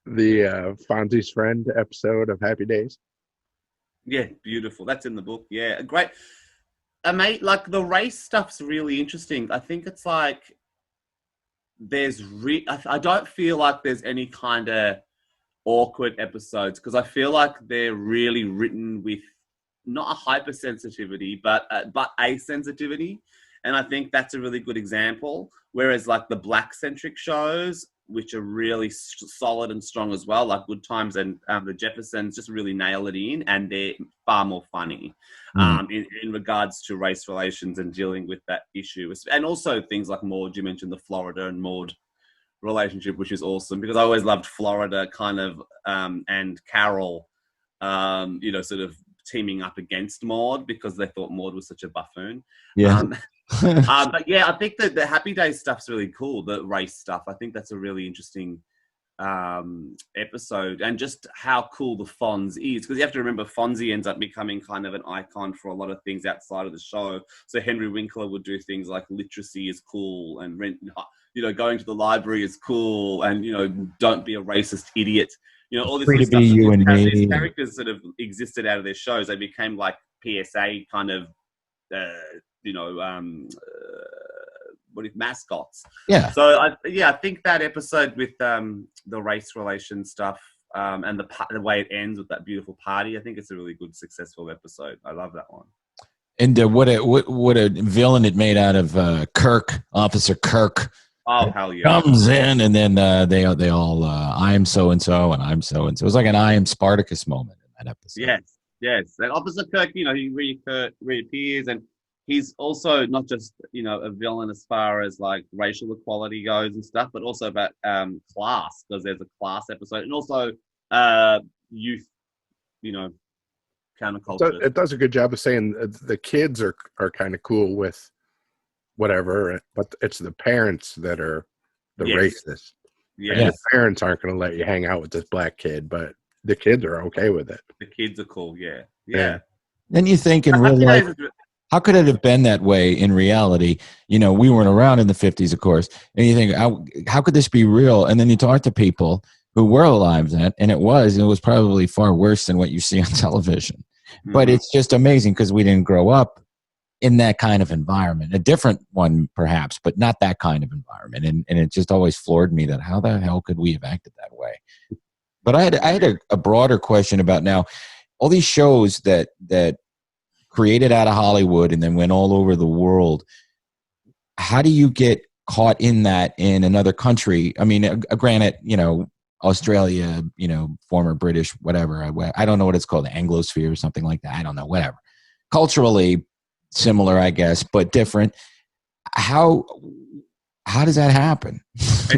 The Fonzie's Friend episode of Happy Days. Yeah, beautiful. That's in the book. Yeah, great. Mate, like the race stuff's really interesting. I think it's like I don't feel like there's any kind of awkward episodes, because I feel like they're really written with not a hypersensitivity, but a sensitivity. And I think that's a really good example. Whereas like the black-centric shows, which are really solid and strong as well, like Good Times and The Jeffersons, just really nail it in, and they're far more funny in regards to race relations and dealing with that issue. And also things like Maude, you mentioned the Florida and Maude relationship, which is awesome, because I always loved Florida kind of and Carol, sort of teaming up against Maude because they thought Maude was such a buffoon. Yeah. But yeah, I think that the Happy Days stuff's really cool, the race stuff. I think that's a really interesting episode, and just how cool the Fonz is, because you have to remember Fonzie ends up becoming kind of an icon for a lot of things outside of the show. So Henry Winkler would do things like literacy is cool, and going to the library is cool, and don't be a racist idiot. All this Free sort of to be stuff. you and me. These characters sort of existed out of their shows. They became like PSA kind of mascots. Yeah. So I think that episode with the race relation stuff and the way it ends with that beautiful party, I think it's a really good, successful episode. I love that one. And what a villain it made out of Kirk, Officer Kirk. Oh hell yeah! Comes in, and then they all I am so and so, and I'm so and so. It was like an I am Spartacus moment in that episode. Yes. And Officer Kirk, he reappears, and he's also not just a villain as far as like racial equality goes and stuff, but also about class, because there's a class episode, and also youth, counterculture. It does a good job of saying the kids are kind of cool with whatever, but it's the parents that are the racist. Yeah, and the parents aren't going to let you hang out with this black kid, but the kids are okay with it. The kids are cool. Yeah. Then you think in real life, how could it have been that way in reality? We weren't around in the 50s, of course. And you think, how could this be real? And then you talk to people who were alive then, and it was probably far worse than what you see on television. Mm-hmm. But it's just amazing because we didn't grow up in that kind of environment. A different one, perhaps, but not that kind of environment. And it just always floored me that how the hell could we have acted that way? But I had a broader question about now, all these shows that created out of Hollywood and then went all over the world. How do you get caught in that in another country? I mean, granted, Australia, former British, whatever. I don't know what it's called, the Anglosphere or something like that. I don't know, whatever. Culturally similar, I guess, but different. How does that happen?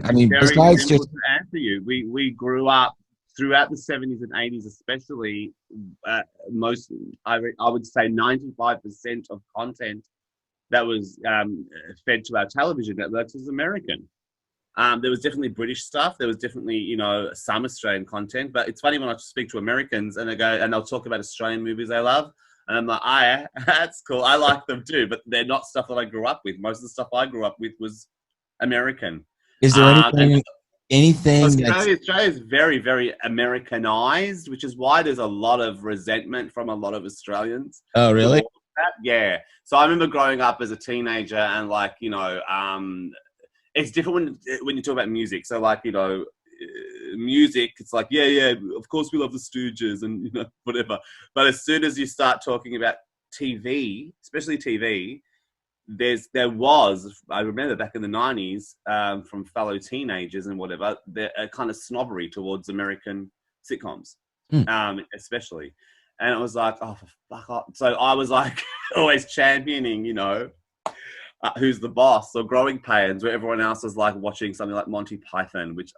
I mean, besides just to answer you, we grew up throughout the 70s and 80s, especially. I would say 95% of content that was fed to our television networks was American. There was definitely British stuff. There was definitely, some Australian content. But it's funny when I speak to Americans and they'll talk about Australian movies they love. And I'm like, that's cool. I like them too, but they're not stuff that I grew up with. Most of the stuff I grew up with was American. Is there anything Australia is very, very Americanized, which is why there's a lot of resentment from a lot of Australians. Oh, really? Yeah. So I remember growing up as a teenager and it's different when you talk about music. So music, it's like, yeah, of course we love the Stooges and whatever. But as soon as you start talking about TV, especially TV, I remember back in the 90s, from fellow teenagers and whatever, a kind of snobbery towards American sitcoms, especially. And it was like, oh, for fuck off. So I was like always championing, Who's the Boss or Growing Pains, where everyone else is like watching something like Monty Python, which,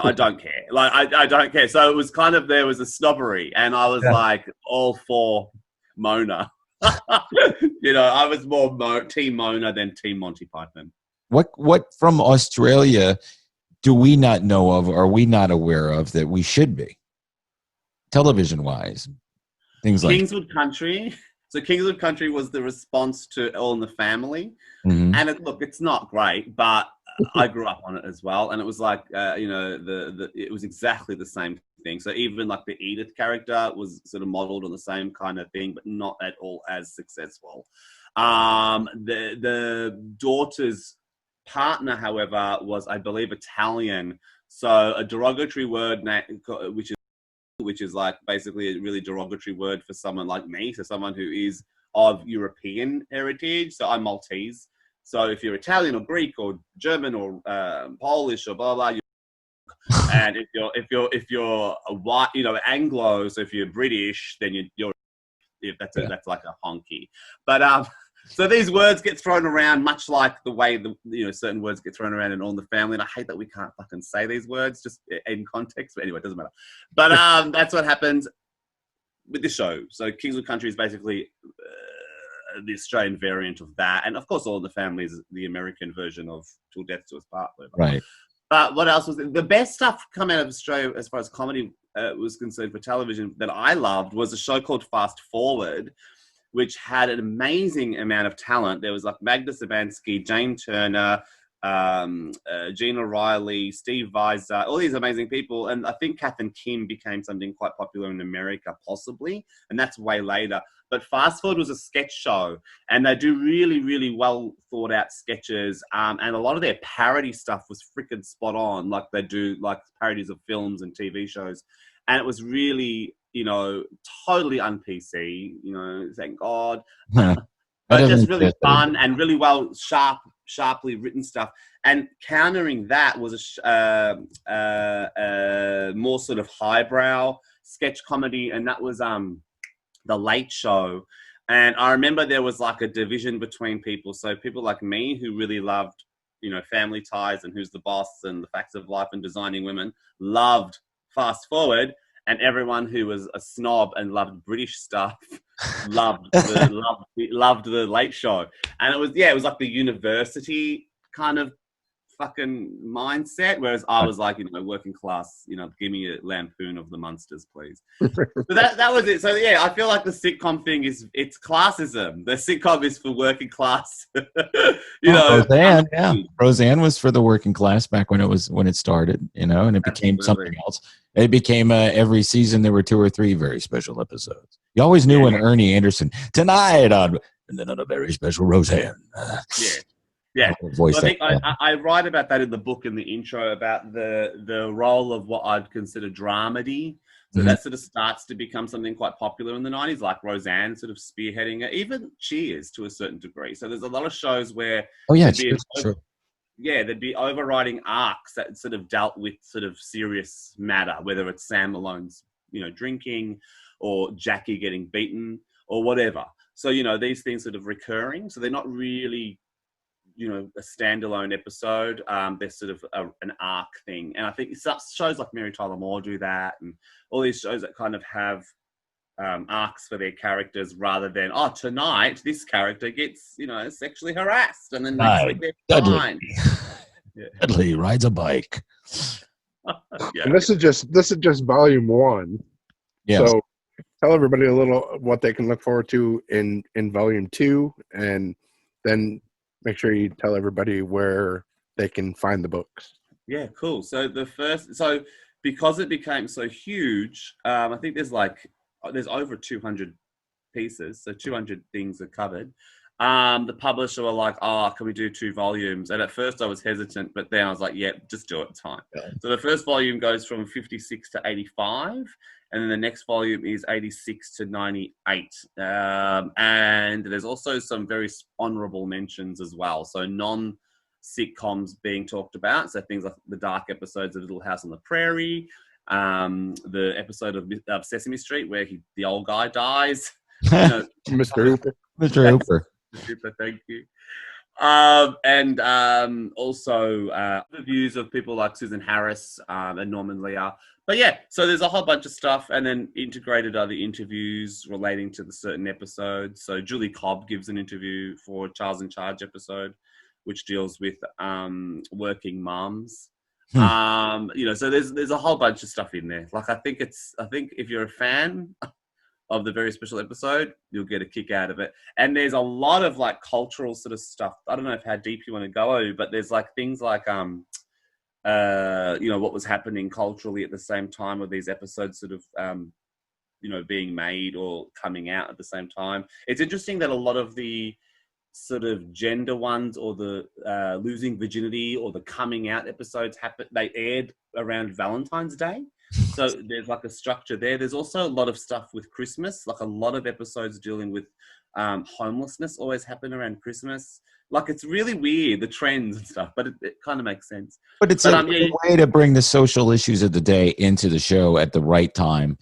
I don't care. I don't care. So it was kind of, there was a snobbery, and I was like all for Mona. I was more Team Mona than Team Monty Python. What from Australia do we not know of, or are we not aware of that we should be? Television-wise, things like Kingswood Country. So Kingswood Country was the response to All in the Family. Mm-hmm. And it's not great, but I grew up on it as well. And it was like, it was exactly the same thing. So even like the Edith character was sort of modeled on the same kind of thing, but not at all as successful. The daughter's partner, however, was, I believe, Italian. So a derogatory word, which is like basically a really derogatory word for someone like me. So someone who is of European heritage. So I'm Maltese. So if you're Italian or Greek or German or Polish or blah blah, and if you're a white, Anglo. So if you're British, then that's like a honky. But so these words get thrown around, much like the way certain words get thrown around in All in the Family. And I hate that we can't fucking say these words just in context. But anyway, it doesn't matter. But that's what happens with this show. So Kingswood Country is basically the Australian variant of that, and of course, All in the Family is the American version of Till Death Do Us Part. Right. But what else was the best stuff come out of Australia as far as comedy was concerned for television that I loved was a show called Fast Forward, which had an amazing amount of talent. There was like Magda Sabansky, Jane Turner, Gina Riley, Steve Weiser, all these amazing people. And I think Kath and Kim became something quite popular in America, possibly. And that's way later. But Fast Forward was a sketch show. And they do really, really well thought out sketches. And a lot of their parody stuff was freaking spot on. Like they do like parodies of films and TV shows. And it was really, you know, totally un-PC, you know, thank God. But just really fun and really well, sharply written stuff. And countering that was a more sort of highbrow sketch comedy, and that was The Late Show. And I remember there was like a division between people. So people like me who really loved, you know, Family Ties and Who's the Boss and The Facts of Life and Designing Women loved Fast Forward. And everyone who was a snob and loved British stuff loved the Late Show. And it was like the university kind of fucking mindset, whereas I was like, you know, working class, you know, give me a Lampoon of the Munsters, please. So that was it. So yeah, I feel like the sitcom thing it's classism. The sitcom is for working class. you know, Roseanne, Roseanne was for the working class back when it started, you know, and it became something else. It became every season there were 2 or 3 very special episodes. You always knew when Ernie Anderson tonight on and then on a very special Roseanne. Yeah. So I think I write about that in the book in the intro about the role of what I'd consider dramedy. So that sort of starts to become something quite popular in the 90s, like Roseanne sort of spearheading it, even Cheers to a certain degree. So there's a lot of shows where there'd be overriding arcs that sort of dealt with sort of serious matter, whether it's Sam Malone's, you know, drinking or Jackie getting beaten or whatever. So, you know, these things sort of recurring. So they're not really, you know, a standalone episode. They're sort of an arc thing. And I think shows like Mary Tyler Moore do that, and all these shows that kind of have arcs for their characters rather than, oh, tonight this character gets, you know, sexually harassed and then next week they're fine. Dudley rides a bike. And this is just volume 1. Yeah. So tell everybody a little what they can look forward to in volume 2, and then make sure you tell everybody where they can find the books. Yeah, cool. So because it became so huge, I think there's over 200 pieces, so 200 things are covered. The publisher were like, oh, can we do 2 volumes? And at first I was hesitant, but then I was like, yeah, just do it, it's fine. Yeah. So the first volume goes from 56 to 85, and then the next volume is 86 to 98. And there's also some very honorable mentions as well. So non-sitcoms being talked about. So things like the dark episodes of Little House on the Prairie, the episode of Sesame Street where the old guy dies. You know, Mr. Hooper. Mr. Hooper. Super, thank you. And also reviews of people like Susan Harris and Norman Lear. But yeah, so there's a whole bunch of stuff, and then integrated other interviews relating to the certain episodes. So Julie Cobb gives an interview for Charles in Charge episode, which deals with working mums. You know, so there's a whole bunch of stuff in there. Like I think if you're a fan of the very special episode, you'll get a kick out of it. And there's a lot of like cultural sort of stuff. I don't know how deep you want to go, but there's like things like you know, what was happening culturally at the same time with these episodes sort of you know, being made or coming out at the same time. It's interesting that a lot of the sort of gender ones or the losing virginity or the coming out episodes they aired around Valentine's Day. So there's like a structure there. There's also a lot of stuff with Christmas, like a lot of episodes dealing with homelessness always happen around Christmas. Like it's really weird, the trends and stuff, but it kind of makes sense. But it's a way to bring the social issues of the day into the show at the right time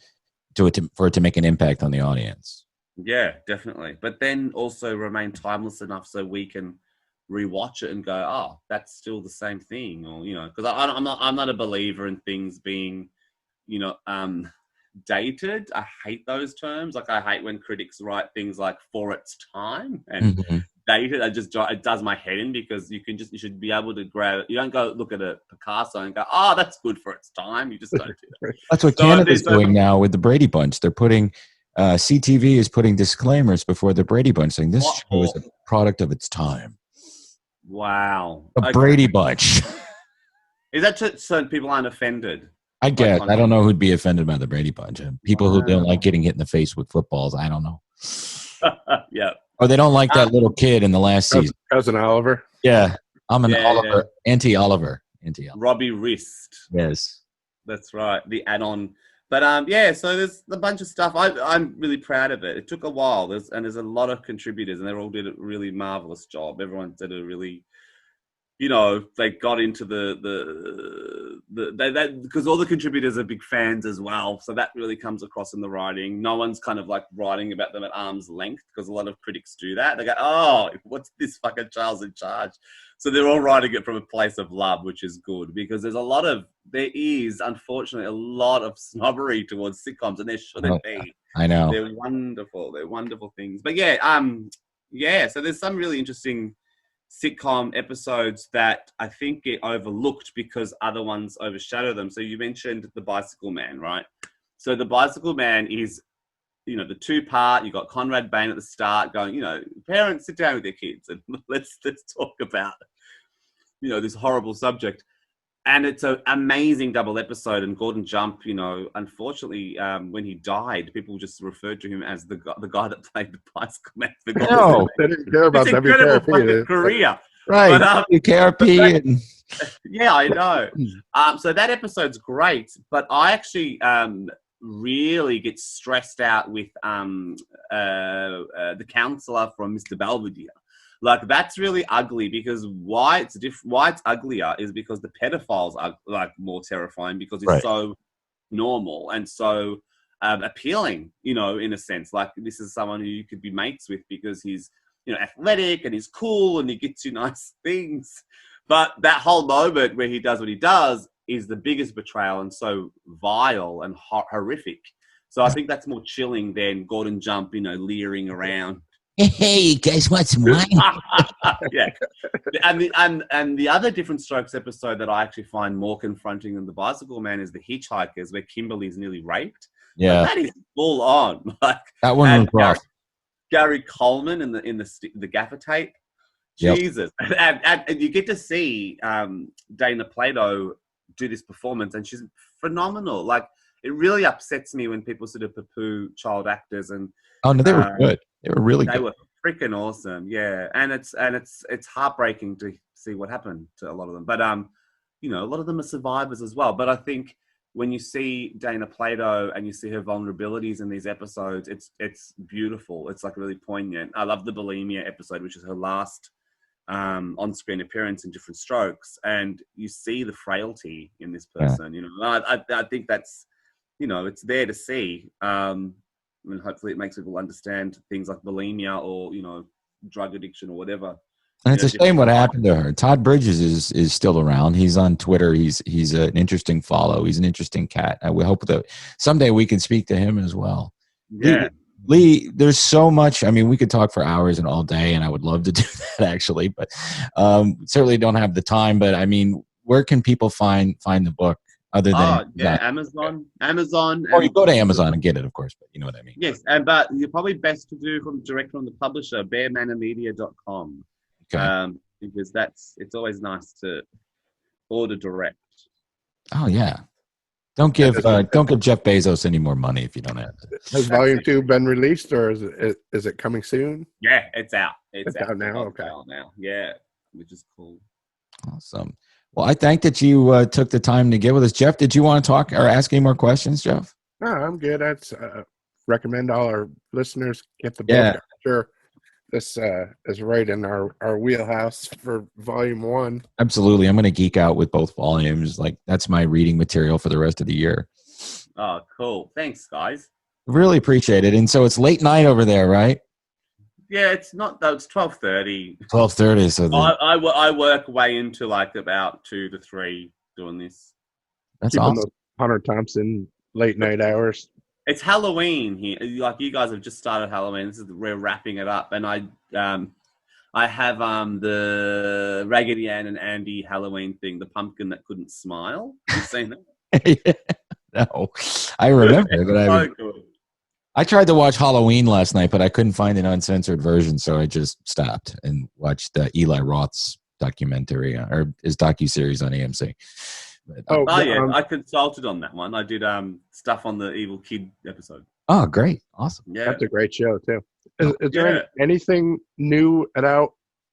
for it to make an impact on the audience. Yeah, definitely. But then also remain timeless enough so we can rewatch it and go, oh, that's still the same thing. Or, you know, because I'm not a believer in things being, you know, dated. I hate those terms. Like I hate when critics write things like for its time and dated. It does my head in because you should be able to grab. You don't go look at a Picasso and go, oh, that's good for its time. You just don't do that. That's what Canada's doing now with the Brady Bunch. They're putting CTV is putting disclaimers before the Brady Bunch saying this show is a product of its time. Wow. The Brady Bunch. Is that so people aren't offended? I guess. I don't know who'd be offended by the Brady Bunch. People who don't like getting hit in the face with footballs. I don't know. Yeah. Or they don't like that little kid in the last season. Cousin Oliver. Yeah. I'm an Oliver. Yeah. Anti-Oliver. Robbie Wrist. Yes. That's right. The add-on. But so there's a bunch of stuff. I'm really proud of it. It took a while. There's a lot of contributors, and they all did a really marvelous job. Everyone did a really, they got into because all the contributors are big fans as well. So that really comes across in the writing. No one's kind of like writing about them at arm's length because a lot of critics do that. They go, oh, what's this fucking Charles in charge? So they're all writing it from a place of love, which is good because there is unfortunately a lot of snobbery towards sitcoms, and there shouldn't be. I know. They're wonderful. They're wonderful things. But so there's some really interesting sitcom episodes that I think get overlooked because other ones overshadow them. So you mentioned The Bicycle Man, right? So The Bicycle Man is, the two-part. You got Conrad Bain at the start going, parents sit down with their kids and let's talk about, this horrible subject. And it's an amazing double episode. And Gordon Jump, unfortunately, when he died, people just referred to him as the guy that played the Bicycle Man. No, they didn't care about WKRP. Career. Right. But, WKRP. Yeah, I know. So that episode's great. But I actually really get stressed out with the counselor from Mr. Belvedere. Like, that's really ugly because why it's uglier is because the pedophiles are like more terrifying because it's so normal and so appealing, in a sense. Like, this is someone who you could be mates with because he's, athletic and he's cool and he gets you nice things. But that whole moment where he does what he does is the biggest betrayal and so vile and horrific. So I think that's more chilling than Gordon Jump, leering around. Hey, you guys want some wine? Yeah. And the other Different Strokes episode that I actually find more confronting than The Bicycle Man is The Hitchhikers, where Kimberly's nearly raped. Yeah. Like, that is full on. Like, that one was rough. Gary Coleman in the gaffer tape. Yep. Jesus. And you get to see Dana Plato do this performance, and she's phenomenal. Like, it really upsets me when people sort of poo-poo child actors. And oh no, they were good. They were really good. They were freaking awesome. Yeah. And it's heartbreaking to see what happened to a lot of them. But a lot of them are survivors as well. But I think when you see Dana Plato and you see her vulnerabilities in these episodes, it's beautiful. It's like really poignant. I love the bulimia episode, which is her last on-screen appearance in Different Strokes, and you see the frailty in this person. I think that's, it's there to see. And hopefully it makes people understand things like bulimia or, drug addiction or whatever. And it's a shame what happened to her. Todd Bridges is still around. He's on Twitter. He's an interesting follow. He's an interesting cat. We hope that someday we can speak to him as well. Yeah. Lee, there's so much. I mean, we could talk for hours and all day, and I would love to do that actually, but certainly don't have the time. But I mean, where can people find the book other than that? Amazon. Or you go to Amazon and get it, of course, but you know what I mean. Yes, but you're probably best to do direct from the publisher, bearmanamedia.com. Okay. Because it's always nice to order direct. Oh yeah. Don't give Jeff Bezos any more money if you don't have to. Has Volume 2 been released, or is it coming soon? Yeah, it's out. It's out now. Okay. Now, yeah, which is cool. Awesome. Well, I thank that you took the time to get with us, Jeff. Did you want to talk or ask any more questions, Jeff? No, I'm good. I'd recommend all our listeners get the book. Yeah. I'm sure this is right in our wheelhouse for Volume 1. Absolutely. I'm going to geek out with both volumes. Like, that's my reading material for the rest of the year. Oh, cool. Thanks, guys. Really appreciate it. And so it's late night over there, right? Yeah, it's not though. It's 12:30. 12:30. So I work way into like about 2 to 3 doing this. That's Keeping awesome. those Hunter Thompson late night hours. It's Halloween here. Like, you guys have just started Halloween. We're wrapping it up, and I have the Raggedy Ann and Andy Halloween thing, the pumpkin that couldn't smile. Have you seen that? No, I remember it, but So good. I tried to watch Halloween last night, but I couldn't find an uncensored version, so I just stopped and watched Eli Roth's documentary or his docuseries on AMC. But, Oh yeah, I consulted on that one. I did stuff on the Evil Kid episode. oh, great, awesome! Yeah, That's a great show too. Is there anything new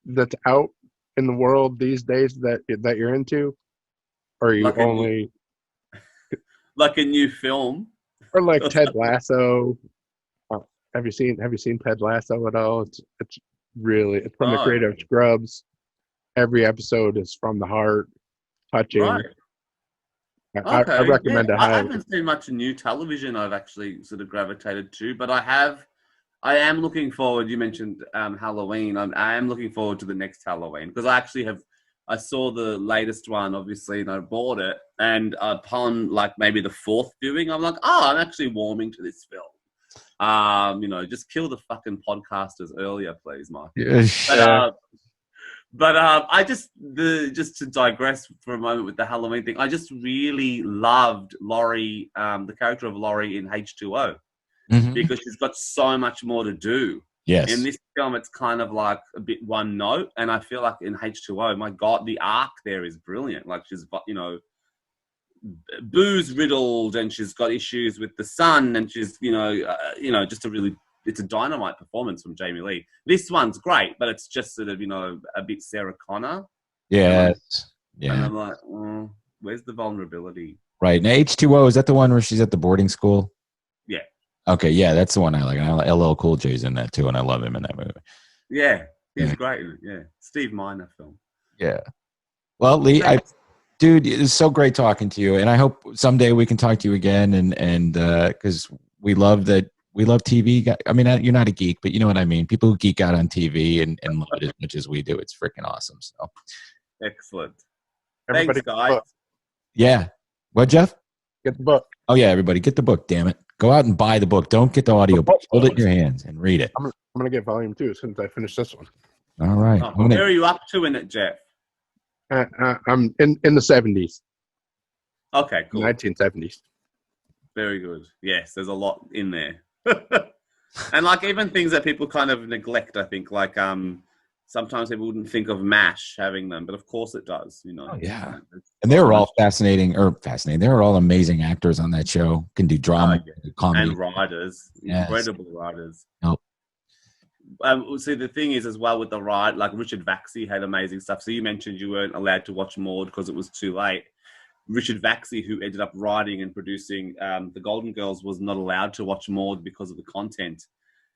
that's out in the world these days that you're into, or are you Like only like a new film? or like Ted Lasso? Have you seen Ted Lasso at all? It's from the creator of Scrubs. Every episode is from the heart, touching. Right. I recommend it I highly. haven't seen much new television I've actually sort of gravitated to, but I am looking forward. You mentioned Halloween. I am looking forward to the next Halloween because I saw the latest one, obviously, and I bought it. And upon like maybe the fourth viewing, I'm like, oh, I'm actually warming to this film. Just kill the fucking podcasters earlier, please, Mike. But I just to digress for a moment with the Halloween thing, I just really loved Laurie, the character of Laurie in H2O, because she's got so much more to do. Yes. In this film, it's kind of like a bit one note, and I feel like in H2O, my God, the arc there is brilliant. Like she's, booze riddled, and she's got issues with the son, and she's, just it's a dynamite performance from Jamie Lee. This one's great, but it's just sort of, a bit Sarah Connor. Yes. Yeah. And I'm like, where's the vulnerability? Right. Now, H2O, is that the one where she's at the boarding school? Yeah. Okay. Yeah, that's the one I like. And LL Cool J's in that too, and I love him in that movie. Yeah. He's great in it. Yeah. Steve Miner film. Yeah. Well, Lee, dude, it's so great talking to you, and I hope someday we can talk to you again, and because we love TV. I mean, you're not a geek, but you know what I mean. People who geek out on TV and love it as much as we do, it's freaking awesome. So, excellent. Everybody, thanks, guys. Yeah. What, Jeff? Get the book. Oh yeah, everybody, get the book. Damn it, go out and buy the book. Don't get the audio book. Hold it in your hands and read it. I'm gonna get volume 2 as soon as I finish this one. All right. Where are you up to in it, Jeff? I'm in the 70s. Okay, cool. 1970s. Very good. Yes, there's a lot in there. And like even things that people kind of neglect, I think, like sometimes people wouldn't think of MASH having them, but of course it does, Oh, yeah. And they were all fascinating. They were all amazing actors on that show. Can do drama, comedy, and writers, incredible writers. Nope. See, the thing is as well with the ride, like Richard Vaxey had amazing stuff. So you mentioned you weren't allowed to watch Maude because it was too late. Richard Vaxey, who ended up writing and producing The Golden Girls, was not allowed to watch Maude because of the content.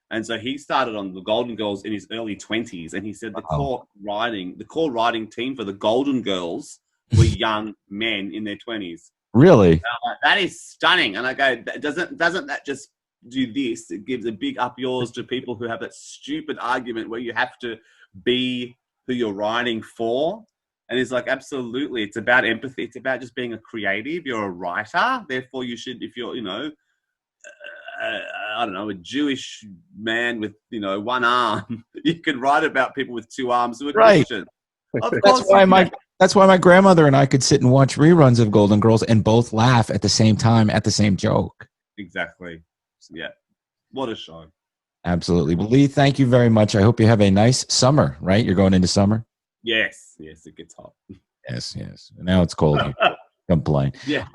And so he started on The Golden Girls in his early 20s. And he said the core writing team for The Golden Girls were young men in their 20s. Really? That is stunning. And I go, doesn't that just do this? It gives a big up yours to people who have that stupid argument where you have to be who you're writing for. And it's like, absolutely, it's about empathy. It's about just being a creative. You're a writer. Therefore, you should, if you're, I don't know, a Jewish man with, one arm, you can write about people with two arms who are Christian. That's why my grandmother and I could sit and watch reruns of Golden Girls and both laugh at the same time at the same joke. Exactly. Yeah. What a show. Absolutely. Well, Lee, thank you very much. I hope you have a nice summer, right? You're going into summer? Yes, it gets hot. Yes. Now it's cold. Complain. Yeah.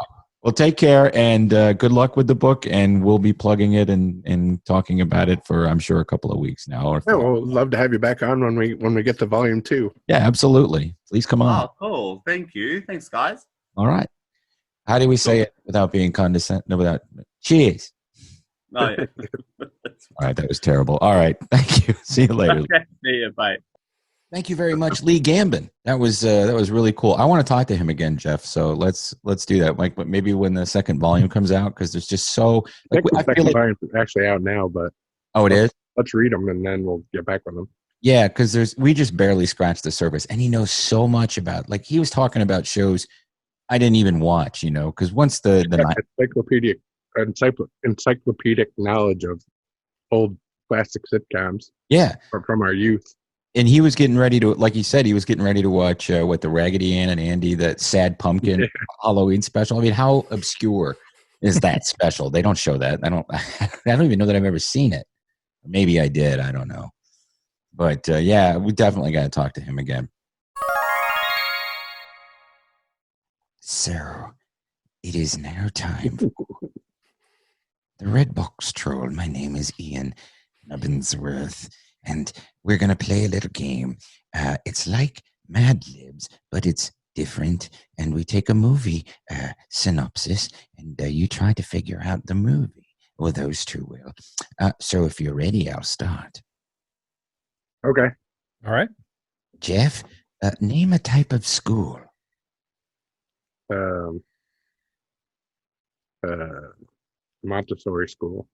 Well, take care and good luck with the book. And we'll be plugging it and talking about it for, I'm sure, a couple of weeks now. We'll love to have you back on when we get to volume 2. Yeah, absolutely. Please come on. Oh, cool. Thank you. Thanks, guys. All right. How do we say it without being condescending? No, without. Cheers. Oh, yeah. All right, that was terrible. All right, thank you. See you later. Okay, see you. Bye. Thank you very much, Lee Gambin. That was really cool. I want to talk to him again, Jeff. So let's do that. Like maybe when the second volume comes out, because there's just so. Like, I think the second volume is actually out now, but it is. Let's read them and then we'll get back with them. Yeah, because we just barely scratched the surface, and he knows so much about. Like he was talking about shows I didn't even watch, because once the encyclopedic knowledge of old classic sitcoms. Yeah, from our youth. And he was getting ready to, like he said, he was getting ready to watch the Raggedy Ann and Andy, that Sad Pumpkin Halloween special. I mean, how obscure is that special? They don't show that. I don't even know that I've ever seen it. Maybe I did. I don't know. But yeah, we definitely got to talk to him again. So it is now time for the Redbox Troll. My name is Ian Nubbinsworth, and we're going to play a little game. It's like Radlibs, but it's different. And we take a movie synopsis, and you try to figure out the movie. Or those two will. So if you're ready, I'll start. Okay. All right. Jeff, name a type of school. Montessori school.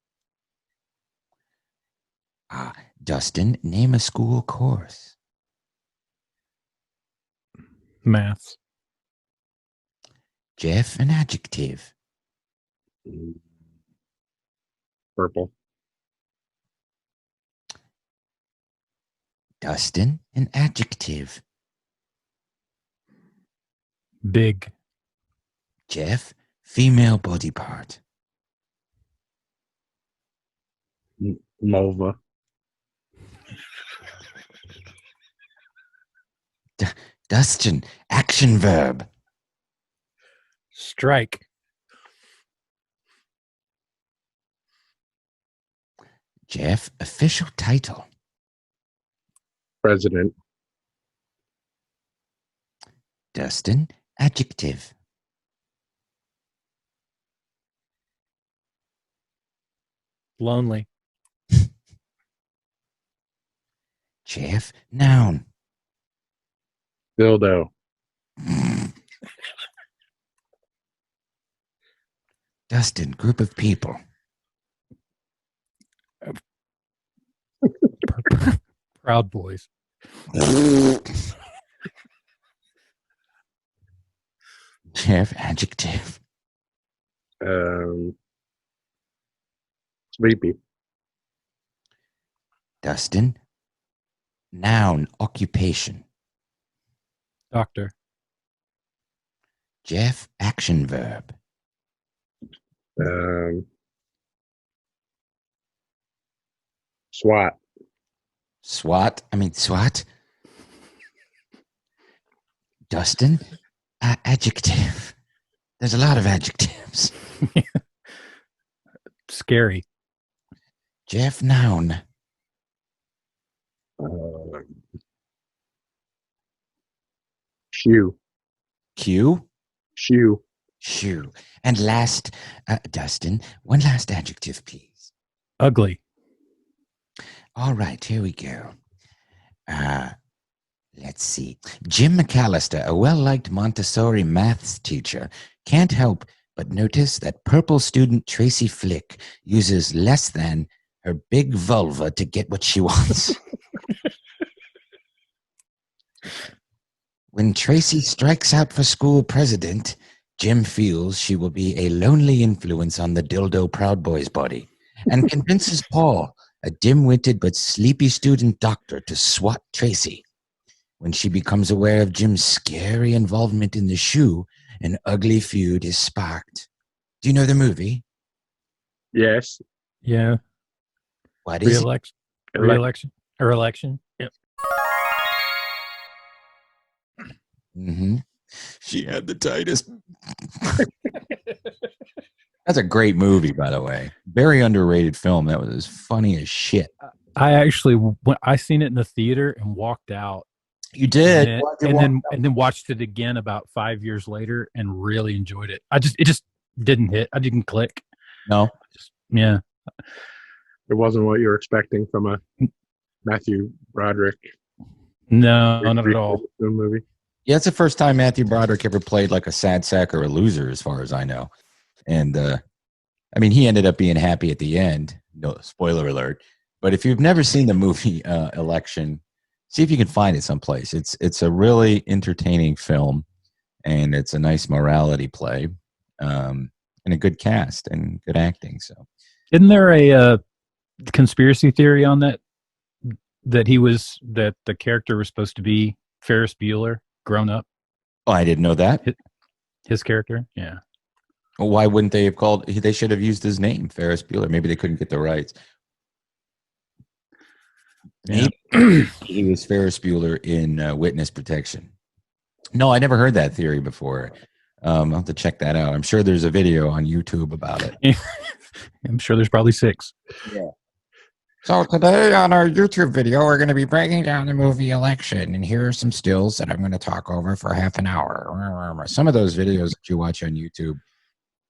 Dustin, name a school course. Maths. Jeff, an adjective. Purple. Dustin, an adjective. Big. Jeff, female body part. Mulva. Dustin, action verb. Strike. Jeff, official title. President. Dustin, adjective. Lonely. Jeff, noun. Dildo. Dustin, group of people. Proud Boys. Jeff, adjective. Sleepy. Dustin, noun, occupation. Doctor. Jeff, action verb. SWAT. SWAT. Dustin, adjective. There's a lot of adjectives. Scary. Jeff, noun. Shoe. Q. Shoe. Shoe. And last, Dustin, one last adjective, please. Ugly. All right, here we go. Let's see. Jim McAllister, a well-liked Montessori maths teacher, can't help but notice that purple student Tracy Flick uses less than her big vulva to get what she wants. When Tracy strikes out for school president, Jim feels she will be a lonely influence on the dildo Proud Boy's body and convinces Paul, a dim-witted but sleepy student doctor, to swat Tracy. When she becomes aware of Jim's scary involvement in the shoe, an ugly feud is sparked. Do you know the movie? Yes. Yeah. What is Re-election. Re-election. Or election. Yep. Mm-hmm. She had the tightest. That's a great movie, by the way. Very underrated film. That was funny as shit. I actually, I seen it in the theater and walked out. You did, and then watched it again about 5 years later and really enjoyed it. It just didn't hit. I didn't click. No. Yeah. It wasn't what you were expecting from a Matthew Broderick. No, not at all. Movie. Yeah, it's the first time Matthew Broderick ever played like a sad sack or a loser, as far as I know. And I mean, he ended up being happy at the end. No spoiler alert. But if you've never seen the movie Election, see if you can find it someplace. It's a really entertaining film, and it's a nice morality play, and a good cast and good acting. So, isn't there a conspiracy theory on that that the character was supposed to be Ferris Bueller grown up? Oh, I didn't know that. His character? Yeah. Well, why wouldn't they have called? They should have used his name, Ferris Bueller. Maybe they couldn't get the rights. Yeah. Maybe he was Ferris Bueller in Witness Protection. No, I never heard that theory before. I'll have to check that out. I'm sure there's a video on YouTube about it. I'm sure there's probably 6. Yeah. So today on our YouTube video, we're going to be breaking down the movie Election, and here are some stills that I'm going to talk over for half an hour. Some of those videos that you watch on YouTube,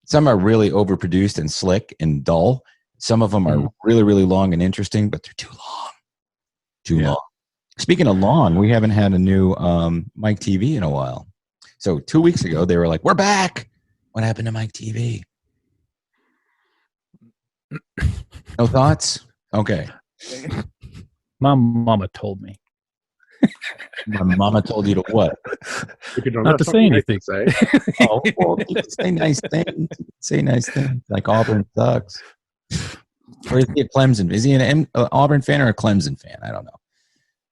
some are really overproduced and slick and dull. Some of them are really, really long and interesting, but they're too long. Too long. Speaking of long, we haven't had a new Mike TV in a while. So 2 weeks ago, they were like, we're back. What happened to Mike TV? No thoughts? Okay. My mama told me. My mama told you to what? If you don't Not have to something say nice anything. to say. Oh, well, you can say nice things. Say nice things. Like Auburn sucks. Or is he a Clemson? Is he an Auburn fan or a Clemson fan? I don't know.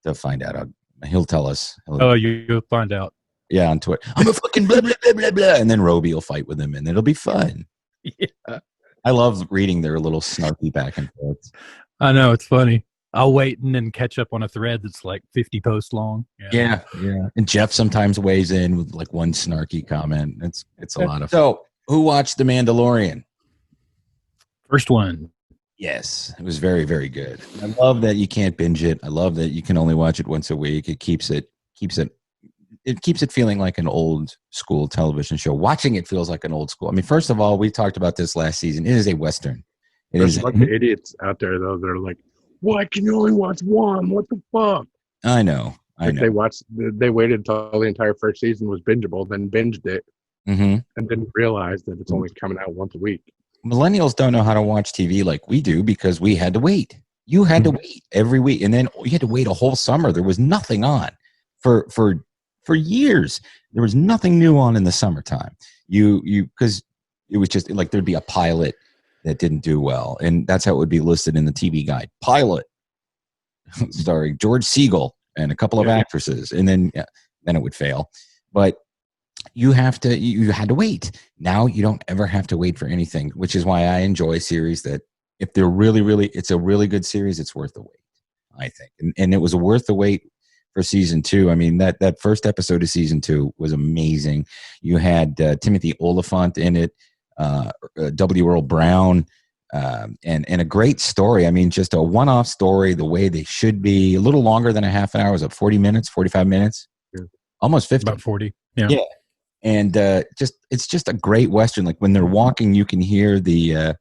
To find out. He'll tell us. You'll find out. Yeah, on Twitter. I'm a fucking blah, blah, blah, blah, blah. And then Roby will fight with him, and it'll be fun. Yeah. I love reading their little snarky back and forth. I know, it's funny. I'll wait and then catch up on a thread that's like 50 posts long. Yeah. And Jeff sometimes weighs in with like one snarky comment. It's a lot of fun. So, who watched The Mandalorian? First one. Yes, it was very, very good. I love that you can't binge it. I love that you can only watch it once a week. It keeps it feeling like an old school television show. Watching it feels like an old school. I mean, first of all, we talked about this last season. It is a Western. There's a bunch of idiots out there though. They're like, "Why can you only watch one? What the fuck?" I know. They waited until the entire first season was bingeable, then binged it, and didn't realize that it's only coming out once a week. Millennials don't know how to watch TV like we do because we had to wait. You had to wait every week, and then you had to wait a whole summer. There was nothing on for years. There was nothing new on in the summertime. Because it was just like there'd be a pilot that didn't do well, and that's how it would be listed in the TV guide. Pilot, starring George Siegel and a couple of actresses, and then it would fail. But you had to wait. Now you don't ever have to wait for anything, which is why I enjoy series that if they're it's a really good series, it's worth the wait, I think. And it was worth the wait for season 2. I mean, that first episode of season 2 was amazing. You had Timothy Olyphant in it, W. Earl Brown, and a great story. I mean, just a one-off story, the way they should be. A little longer than a half an hour. Was it 40 minutes, 45 minutes? Yeah. Almost 50. About 40. Yeah. And it's just a great Western. Like when they're walking, you can hear the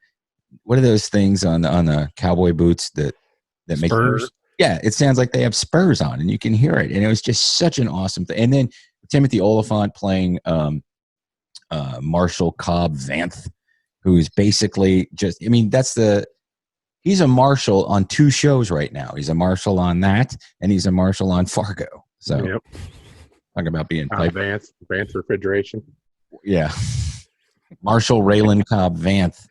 what are those things on the cowboy boots that make spurs? Yeah, it sounds like they have spurs on, and you can hear it. And it was just such an awesome thing. And then Timothy Olyphant playing Marshall Cobb Vanth, who's basically just, I mean, he's a marshal on 2 shows right now. He's a marshal on that, and he's a marshal on Fargo. So talking about being Vanth Refrigeration. Yeah. Marshall Raylan Cobb Vanth.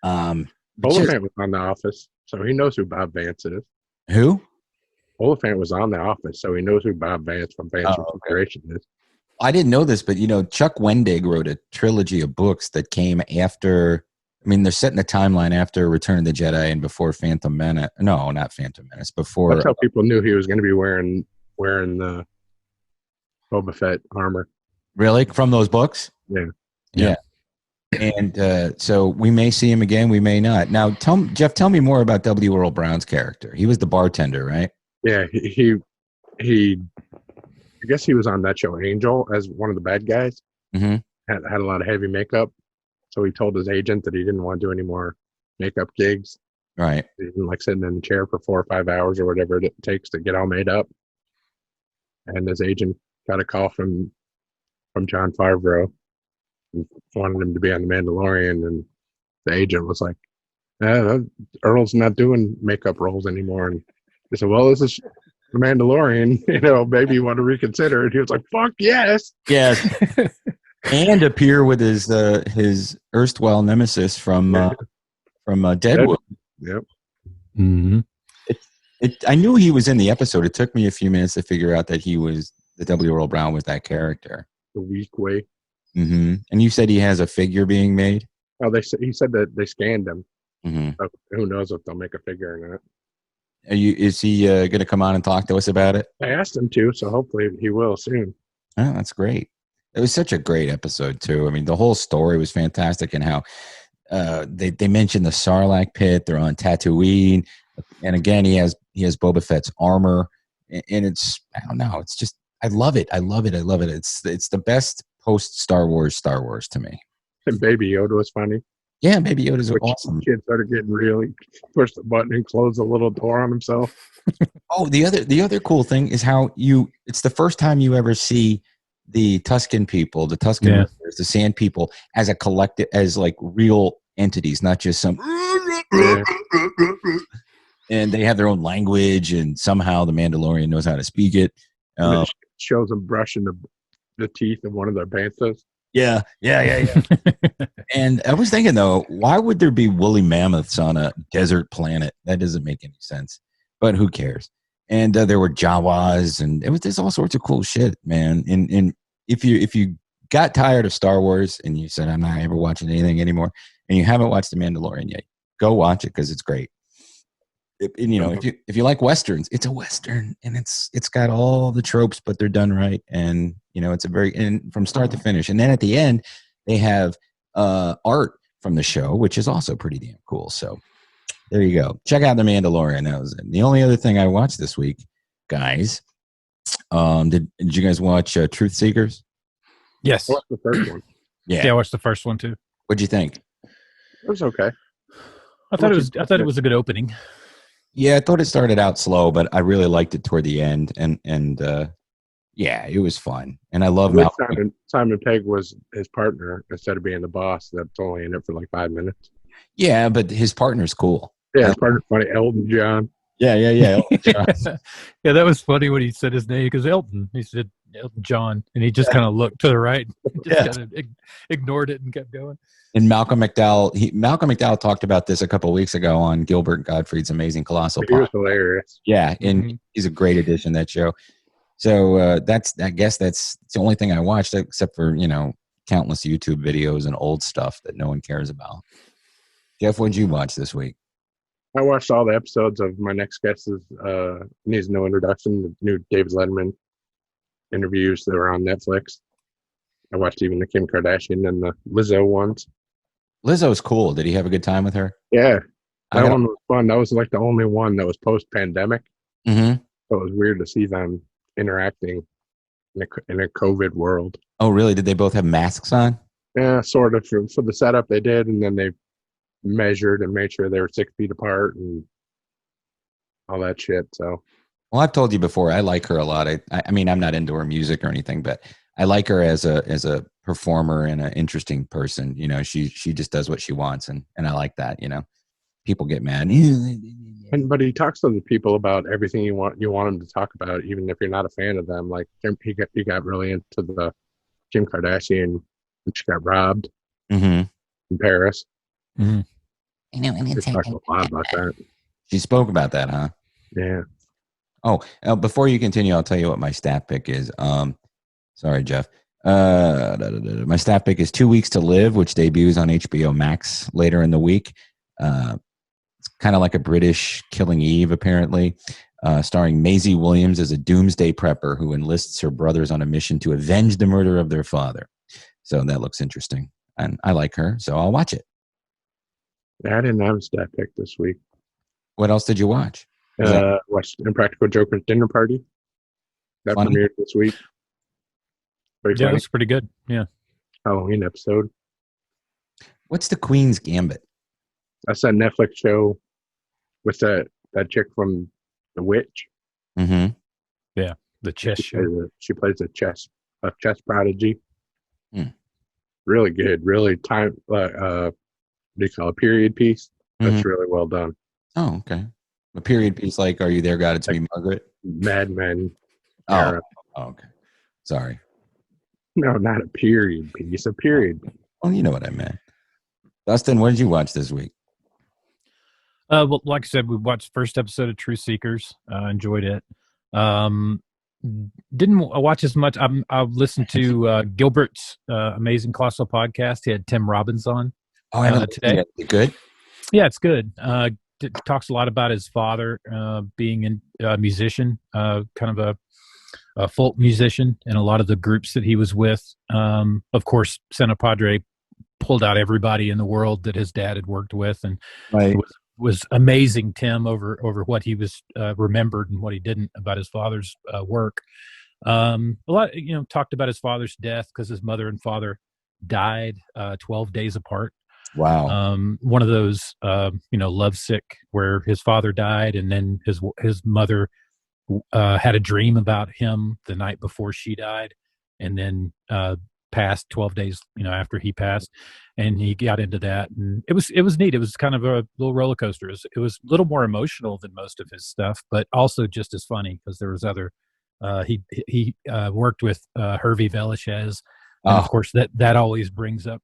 Oliphant was on The Office, so he knows who Bob Vance is. Who? Oliphant was on The Office, so he knows who Bob Vance from Vance Refrigeration is. I didn't know this, but Chuck Wendig wrote a trilogy of books that came after. I mean, they're setting the timeline after Return of the Jedi and before Phantom Menace. No, not Phantom Menace. Before. That's how people knew he was going to be wearing the Boba Fett armor. Really, from those books? Yeah. And so we may see him again. We may not. Now, Jeff, tell me more about W. Earl Brown's character. He was the bartender, right? Yeah, he I guess he was on that show Angel as one of the bad guys. Mm-hmm. Had a lot of heavy makeup, so he told his agent that he didn't want to do any more makeup gigs. Right. He didn't like sitting in a chair for 4 or 5 hours or whatever it takes to get all made up. And his agent got a call from Jon Favreau and wanted him to be on The Mandalorian, and the agent was like, Earl's not doing makeup roles anymore. And he said, well, this is The Mandalorian, maybe you want to reconsider. And he was like, fuck yes. Yes. And appear with his erstwhile nemesis from Deadwood. Yep. Mm-hmm. I knew he was in the episode. It took me a few minutes to figure out that he was the W. Earl Brown was that character. The weak way. Mm-hmm. And you said he has a figure being made? Oh, he said that they scanned him. Mm-hmm. So who knows if they'll make a figure or not. Is he going to come on and talk to us about it? I asked him to, so hopefully he will soon. Oh, that's great. It was such a great episode, too. I mean, the whole story was fantastic, and how they mentioned the Sarlacc pit. They're on Tatooine. And again, he has Boba Fett's armor. And it's, I don't know, it's just, I love it. I love it. I love it. It's the best post Star Wars to me. And Baby Yoda was funny. Yeah, Baby Yoda's awesome. The kid started getting really, pushed the button and closed the little door on himself. Oh, the other cool thing is how it's the first time you ever see the Tusken people, the Tusken Raiders, the Sand people, as a collective, as like real entities, not just some. Yeah. And they have their own language, and somehow the Mandalorian knows how to speak it. It shows them brushing the teeth of one of their panthers. Yeah. And I was thinking, though, why would there be woolly mammoths on a desert planet? That doesn't make any sense. But who cares? And there were Jawas, and there's all sorts of cool shit, man. And if you got tired of Star Wars and you said, I'm not ever watching anything anymore, and you haven't watched The Mandalorian yet, go watch it because it's great. If you like westerns, it's a western, and it's got all the tropes, but they're done right, and it's and from start to finish. And then at the end, they have art from the show, which is also pretty damn cool. So there you go. Check out The Mandalorian. That was it. The only other thing I watched this week, guys, did you guys watch Truth Seekers? Yes. I watched the first one. Yeah, I watched the first one too. What'd you think? It was okay. I thought it was a good opening. Yeah, I thought it started out slow, but I really liked it toward the end, and yeah, it was fun. And I love Malcolm. Simon Pegg was his partner instead of being the boss. That's only in it for like 5 minutes. Yeah, but his partner's cool. Yeah, his partner's funny. Elton John. Yeah. Elton John. Yeah, that was funny when he said his name because Elton. He said Elton John, and he just kind of looked to the right, just kind of ignored it and kept going. And Malcolm McDowell talked about this a couple of weeks ago on Gilbert Gottfried's Amazing Colossal He was Podcast. hilarious. Yeah, and he's a great addition to that show. So I guess that's the only thing I watched, except for countless YouTube videos and old stuff that no one cares about. Jeff, what'd you watch this week? I watched all the episodes of My Next Guest Needs No Introduction, the new David Letterman interviews that were on Netflix. I watched even the Kim Kardashian and the Lizzo ones. Lizzo's cool. Did he have a good time with her? Yeah. That one was fun. That was like the only one that was post-pandemic. Mm-hmm. So it was weird to see them interacting in a COVID world. Oh, really? Did they both have masks on? Yeah, sort of. For the setup they did, and then they measured and made sure they were 6 feet apart and all that shit. So, well, I've told you before, I like her a lot. I mean, I'm not into her music or anything, but I like her as a performer and an interesting person. She just does what she wants, and I like that. People get mad. But he talks to the people about everything you want him to talk about, even if you're not a fan of them. Like he got really into the Kim Kardashian, and she got robbed in Paris. Mm-hmm. He talked a lot about that. She spoke about that, huh? Yeah. Oh, before you continue, I'll tell you what my stat pick is. Sorry, Jeff. My stat pick is 2 Weeks to Live, which debuts on HBO Max later in the week. It's kind of like a British Killing Eve, apparently, starring Maisie Williams as a doomsday prepper who enlists her brothers on a mission to avenge the murder of their father. So that looks interesting, and I like her, so I'll watch it. I didn't have a stat pick this week. What else did you watch? Watched Impractical Joker's Dinner Party. That Funny? premiered this week. Very Yeah, funny. it was pretty good. Yeah. Halloween episode. What's the Queen's Gambit? That's that Netflix show with that chick from The Witch. Mm-hmm. Yeah, the chess show. She plays a chess prodigy. Hmm. Really good. Really time. What do you call it? Period piece. That's really well done. Oh, okay. A period piece like "Are You There, God? It's Me, Margaret." Mad Men. Oh, okay. Sorry. No, not a period piece. A period. Well, you know what I meant. Dustin, what did you watch this week? Well, like I said, we watched the first episode of True Seekers. Enjoyed it. Um, didn't watch as much. I've listened to Gilbert's Amazing Colossal podcast. He had Tim Robbins on Oh, I haven't today. It good? Yeah, it's good. Talks a lot about his father being a musician, kind of a folk musician, and a lot of the groups that he was with. Of course, Santa Padre pulled out everybody in the world that his dad had worked with, and Right. was amazing. Tim over what he was remembered and what he didn't about his father's work. A lot, talked about his father's death because his mother and father died 12 days apart. Wow. One of those, lovesick, where his father died, and then his mother had a dream about him the night before she died, and then passed 12 days, after he passed, and he got into that, and it was neat. It was kind of a little roller coaster. It was a little more emotional than most of his stuff, but also just as funny because there was other. He worked with Hervé Villechaize, and of course that always brings up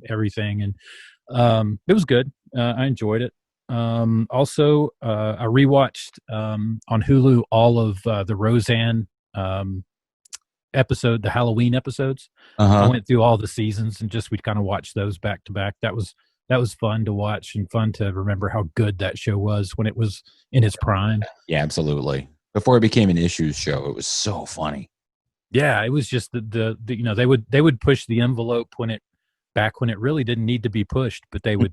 everything, and it was good. I enjoyed it. Also, I rewatched on Hulu all of the Roseanne episode, the Halloween episodes. I went through all the seasons and we kind of watched those back to back. That was fun to watch and fun to remember how good that show was when it was in its prime. Yeah, absolutely. Before it became an issues show, it was so funny. Yeah, it was just the they would push the envelope when it really didn't need to be pushed, but they would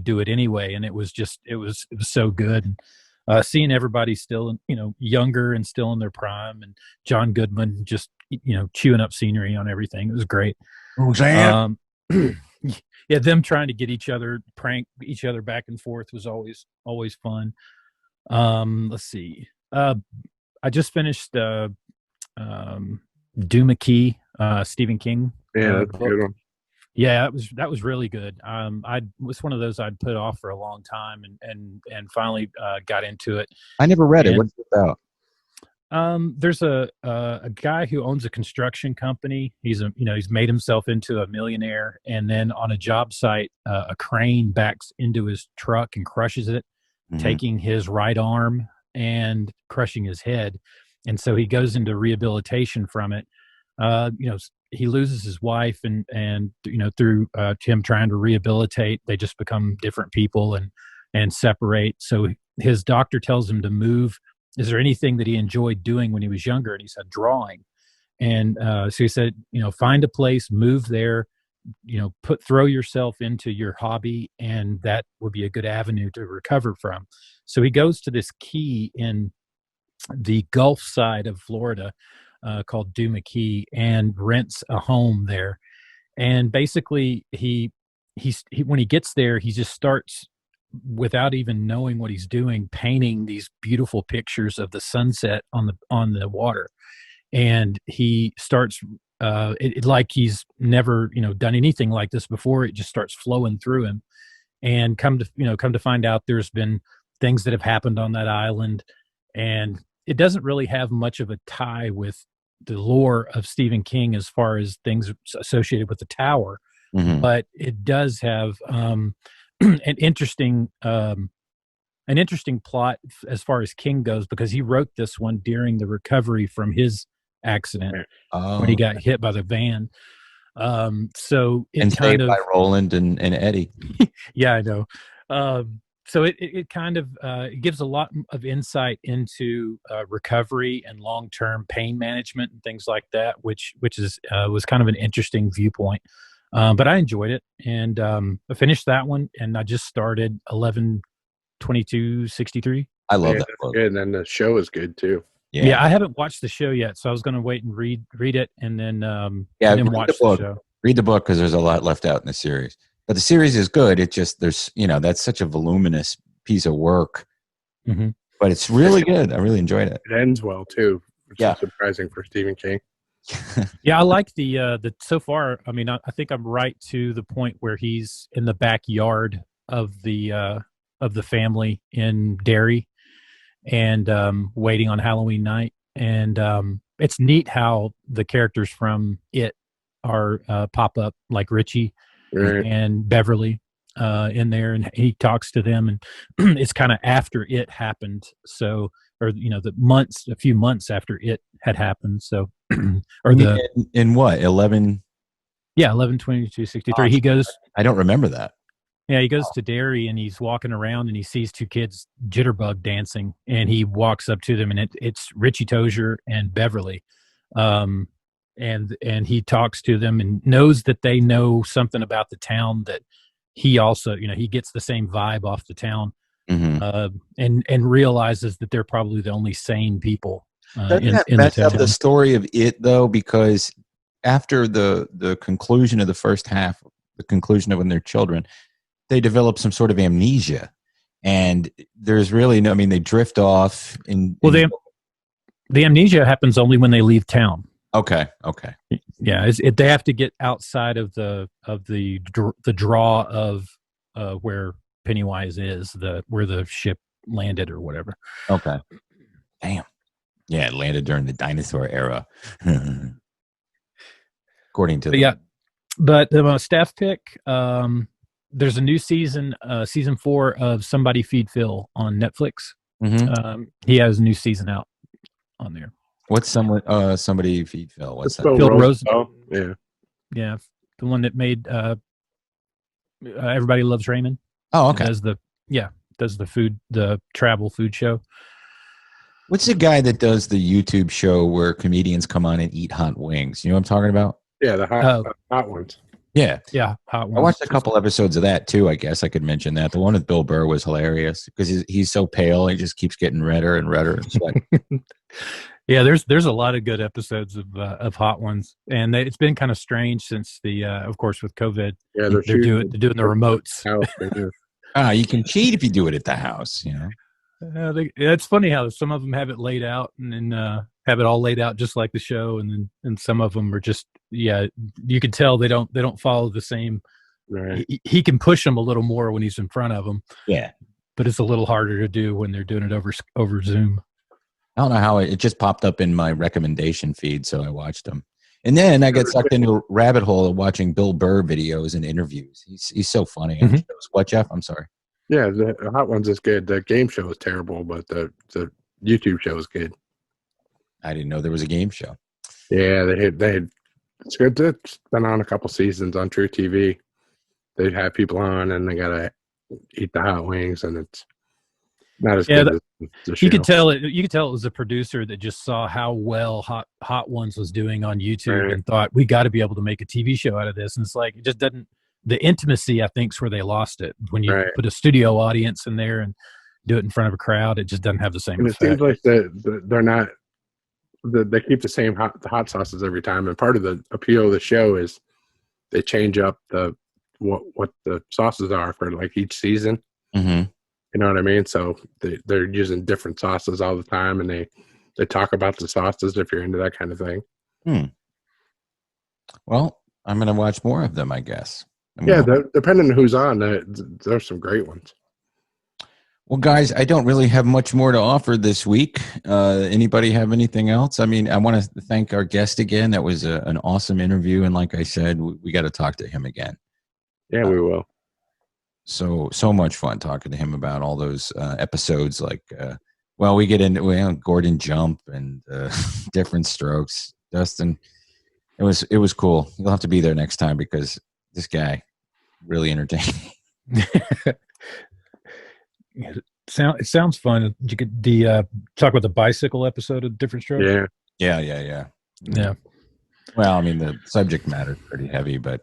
do it anyway, and it was so good. Seeing everybody still, younger and still in their prime, and John Goodman just, chewing up scenery on everything. It was great. Roseanne. Yeah, them trying to prank each other back and forth was always fun. Let's see. I just finished Doom McKee, Stephen King. Yeah, that's a good one. Yeah, that was really good. I was one of those I'd put off for a long time, and finally got into it. I never read it. What's it about? There's a guy who owns a construction company. He's made himself into a millionaire, and then on a job site, a crane backs into his truck and crushes it, taking his right arm and crushing his head. And so he goes into rehabilitation from it. He loses his wife, and through him trying to rehabilitate, they just become different people and separate. So his doctor tells him to move. Is there anything that he enjoyed doing when he was younger? And he said drawing. And so he said, find a place, move there, throw yourself into your hobby, and that would be a good avenue to recover from. So he goes to this key in the Gulf side of Florida called Doom McKee, and rents a home there. And basically he when he gets there, he just starts, without even knowing what he's doing, painting these beautiful pictures of the sunset on the water. And he starts like he's never done anything like this before. It just starts flowing through him, and come to find out there's been things that have happened on that island, and it doesn't really have much of a tie with the lore of Stephen King as far as things associated with the tower, but it does have an interesting plot as far as King goes, because he wrote this one during the recovery from his accident when he got hit by the van. So it and saved by Roland and Eddie. Yeah, I know. So it kind of it gives a lot of insight into recovery and long-term pain management and things like that, which was kind of an interesting viewpoint. But I enjoyed it, and I finished that one, and I just started 11/22/63. I love that book. Good, and then the show is good too. Yeah, I haven't watched the show yet, so I was going to wait and read it, and then watch the show. Read the book because there's a lot left out in the series. But the series is good. It just that's such a voluminous piece of work, but it's really good. I really enjoyed it. It ends well too, which is surprising for Stephen King. Yeah, I like the so far. I mean, I think I'm right to the point where he's in the backyard of the family in Derry, and waiting on Halloween night. And it's neat how the characters from It are pop up, like Richie and Beverly. in there, and he talks to them, and it's kind of after it happened. So, or a few months after it had happened. So, or in what 11? Yeah, 11/22/63. He goes. I don't remember that. Yeah, he goes to Derry and he's walking around and he sees two kids jitterbug dancing, and he walks up to them, and it's Richie Tozier and Beverly, and he talks to them and knows that they know something about the town that he also, he gets the same vibe off the town, and realizes that they're probably the only sane people Doesn't that mess up the story of it though? Because after the conclusion of the first half, the conclusion of when they're children, they develop some sort of amnesia, and there's really no. I mean, they drift off. The amnesia happens only when they leave town. Okay. Yeah, they have to get outside of the draw of where Pennywise is, where the ship landed or whatever. Okay. Damn. Yeah, it landed during the dinosaur era. According to but the staff pick. There's a new season 4 of Somebody Feed Phil on Netflix. He has a new season out on there. What's Somebody Feed Phil? What's that? Phil Rosenthal. Yeah, the one that made Everybody Loves Raymond. Oh, okay. Does the travel food show. What's the guy that does the YouTube show where comedians come on and eat hot wings? You know what I'm talking about? Yeah, the hot ones. Yeah, hot ones. I watched a couple episodes of that too. I guess I could mention that. The one with Bill Burr was hilarious because he's so pale. He just keeps getting redder and redder. Yeah, there's a lot of good episodes of Hot Ones, and it's been kind of strange since of course with COVID. Yeah, they're doing the remotes. You can cheat if you do it at the house. It's funny how some of them have it laid out and have it all laid out just like the show, and some of them are just you can tell they don't follow the same. Right. He can push them a little more when he's in front of them. Yeah, but it's a little harder to do when they're doing it over Zoom. I don't know how it just popped up in my recommendation feed, so I watched them, and then I got sucked into a rabbit hole of watching Bill Burr videos and interviews. He's so funny. Mm-hmm. What, Jeff? I'm sorry. Yeah, the Hot Ones is good. The game show is terrible, but the YouTube show is good. I didn't know there was a game show. Yeah, they had it's good. It's been on a couple seasons on True TV. They have people on, and they gotta eat the hot wings, and it's not as good as the show. You could tell it was a producer that just saw how well Hot Ones was doing on YouTube and thought, we got to be able to make a TV show out of this. And it's like, it just doesn't. The intimacy, I think, is where they lost it. When you put a studio audience in there and do it in front of a crowd, it just doesn't have the same effect. It seems like they're not. They keep the same hot sauces every time, and part of the appeal of the show is they change up what the sauces are for like each season. Mm-hmm. You know what I mean? So they're using different sauces all the time, and they talk about the sauces if you're into that kind of thing. Well, I'm going to watch more of them, I guess. Depending on who's on, there's some great ones. Well, guys, I don't really have much more to offer this week. Anybody have anything else? I mean, I want to thank our guest again. That was an awesome interview, and like I said, we got to talk to him again. Yeah, we will. So much fun talking to him about all those episodes. Like, we get into Gordon Jump and Different Strokes. Dustin, it was cool. You'll have to be there next time because this guy really entertaining. It sounds fun. You could talk about the bicycle episode of Different Strokes. Yeah. Well, I mean, the subject matter is pretty heavy, but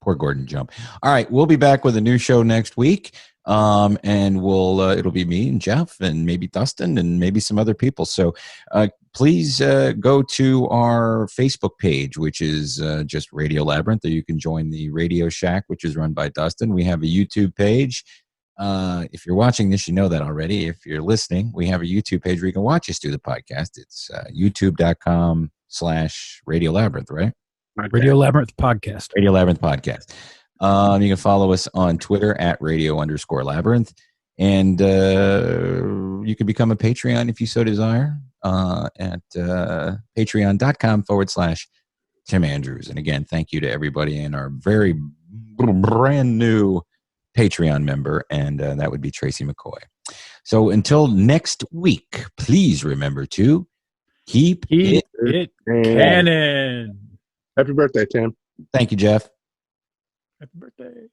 poor Gordon Jump. All right, we'll be back with a new show next week, and it'll be me and Jeff and maybe Dustin and maybe some other people. So please go to our Facebook page, which is just Radio Labyrinth, or you can join the Radio Shack, which is run by Dustin. We have a YouTube page. If you're watching this, you know that already. If you're listening, we have a YouTube page where you can watch us do the podcast. It's youtube.com/Radio Labyrinth, right? Radio Labyrinth Podcast. Radio Labyrinth Podcast. You can follow us on Twitter at Radio_Labyrinth. And you can become a Patreon if you so desire at patreon.com/Tim Andrews. And again, thank you to everybody in our very brand new Patreon member, and that would be Tracy McCoy. So until next week, please remember to keep it canon. Happy birthday, Tim. Thank you, Jeff. Happy birthday.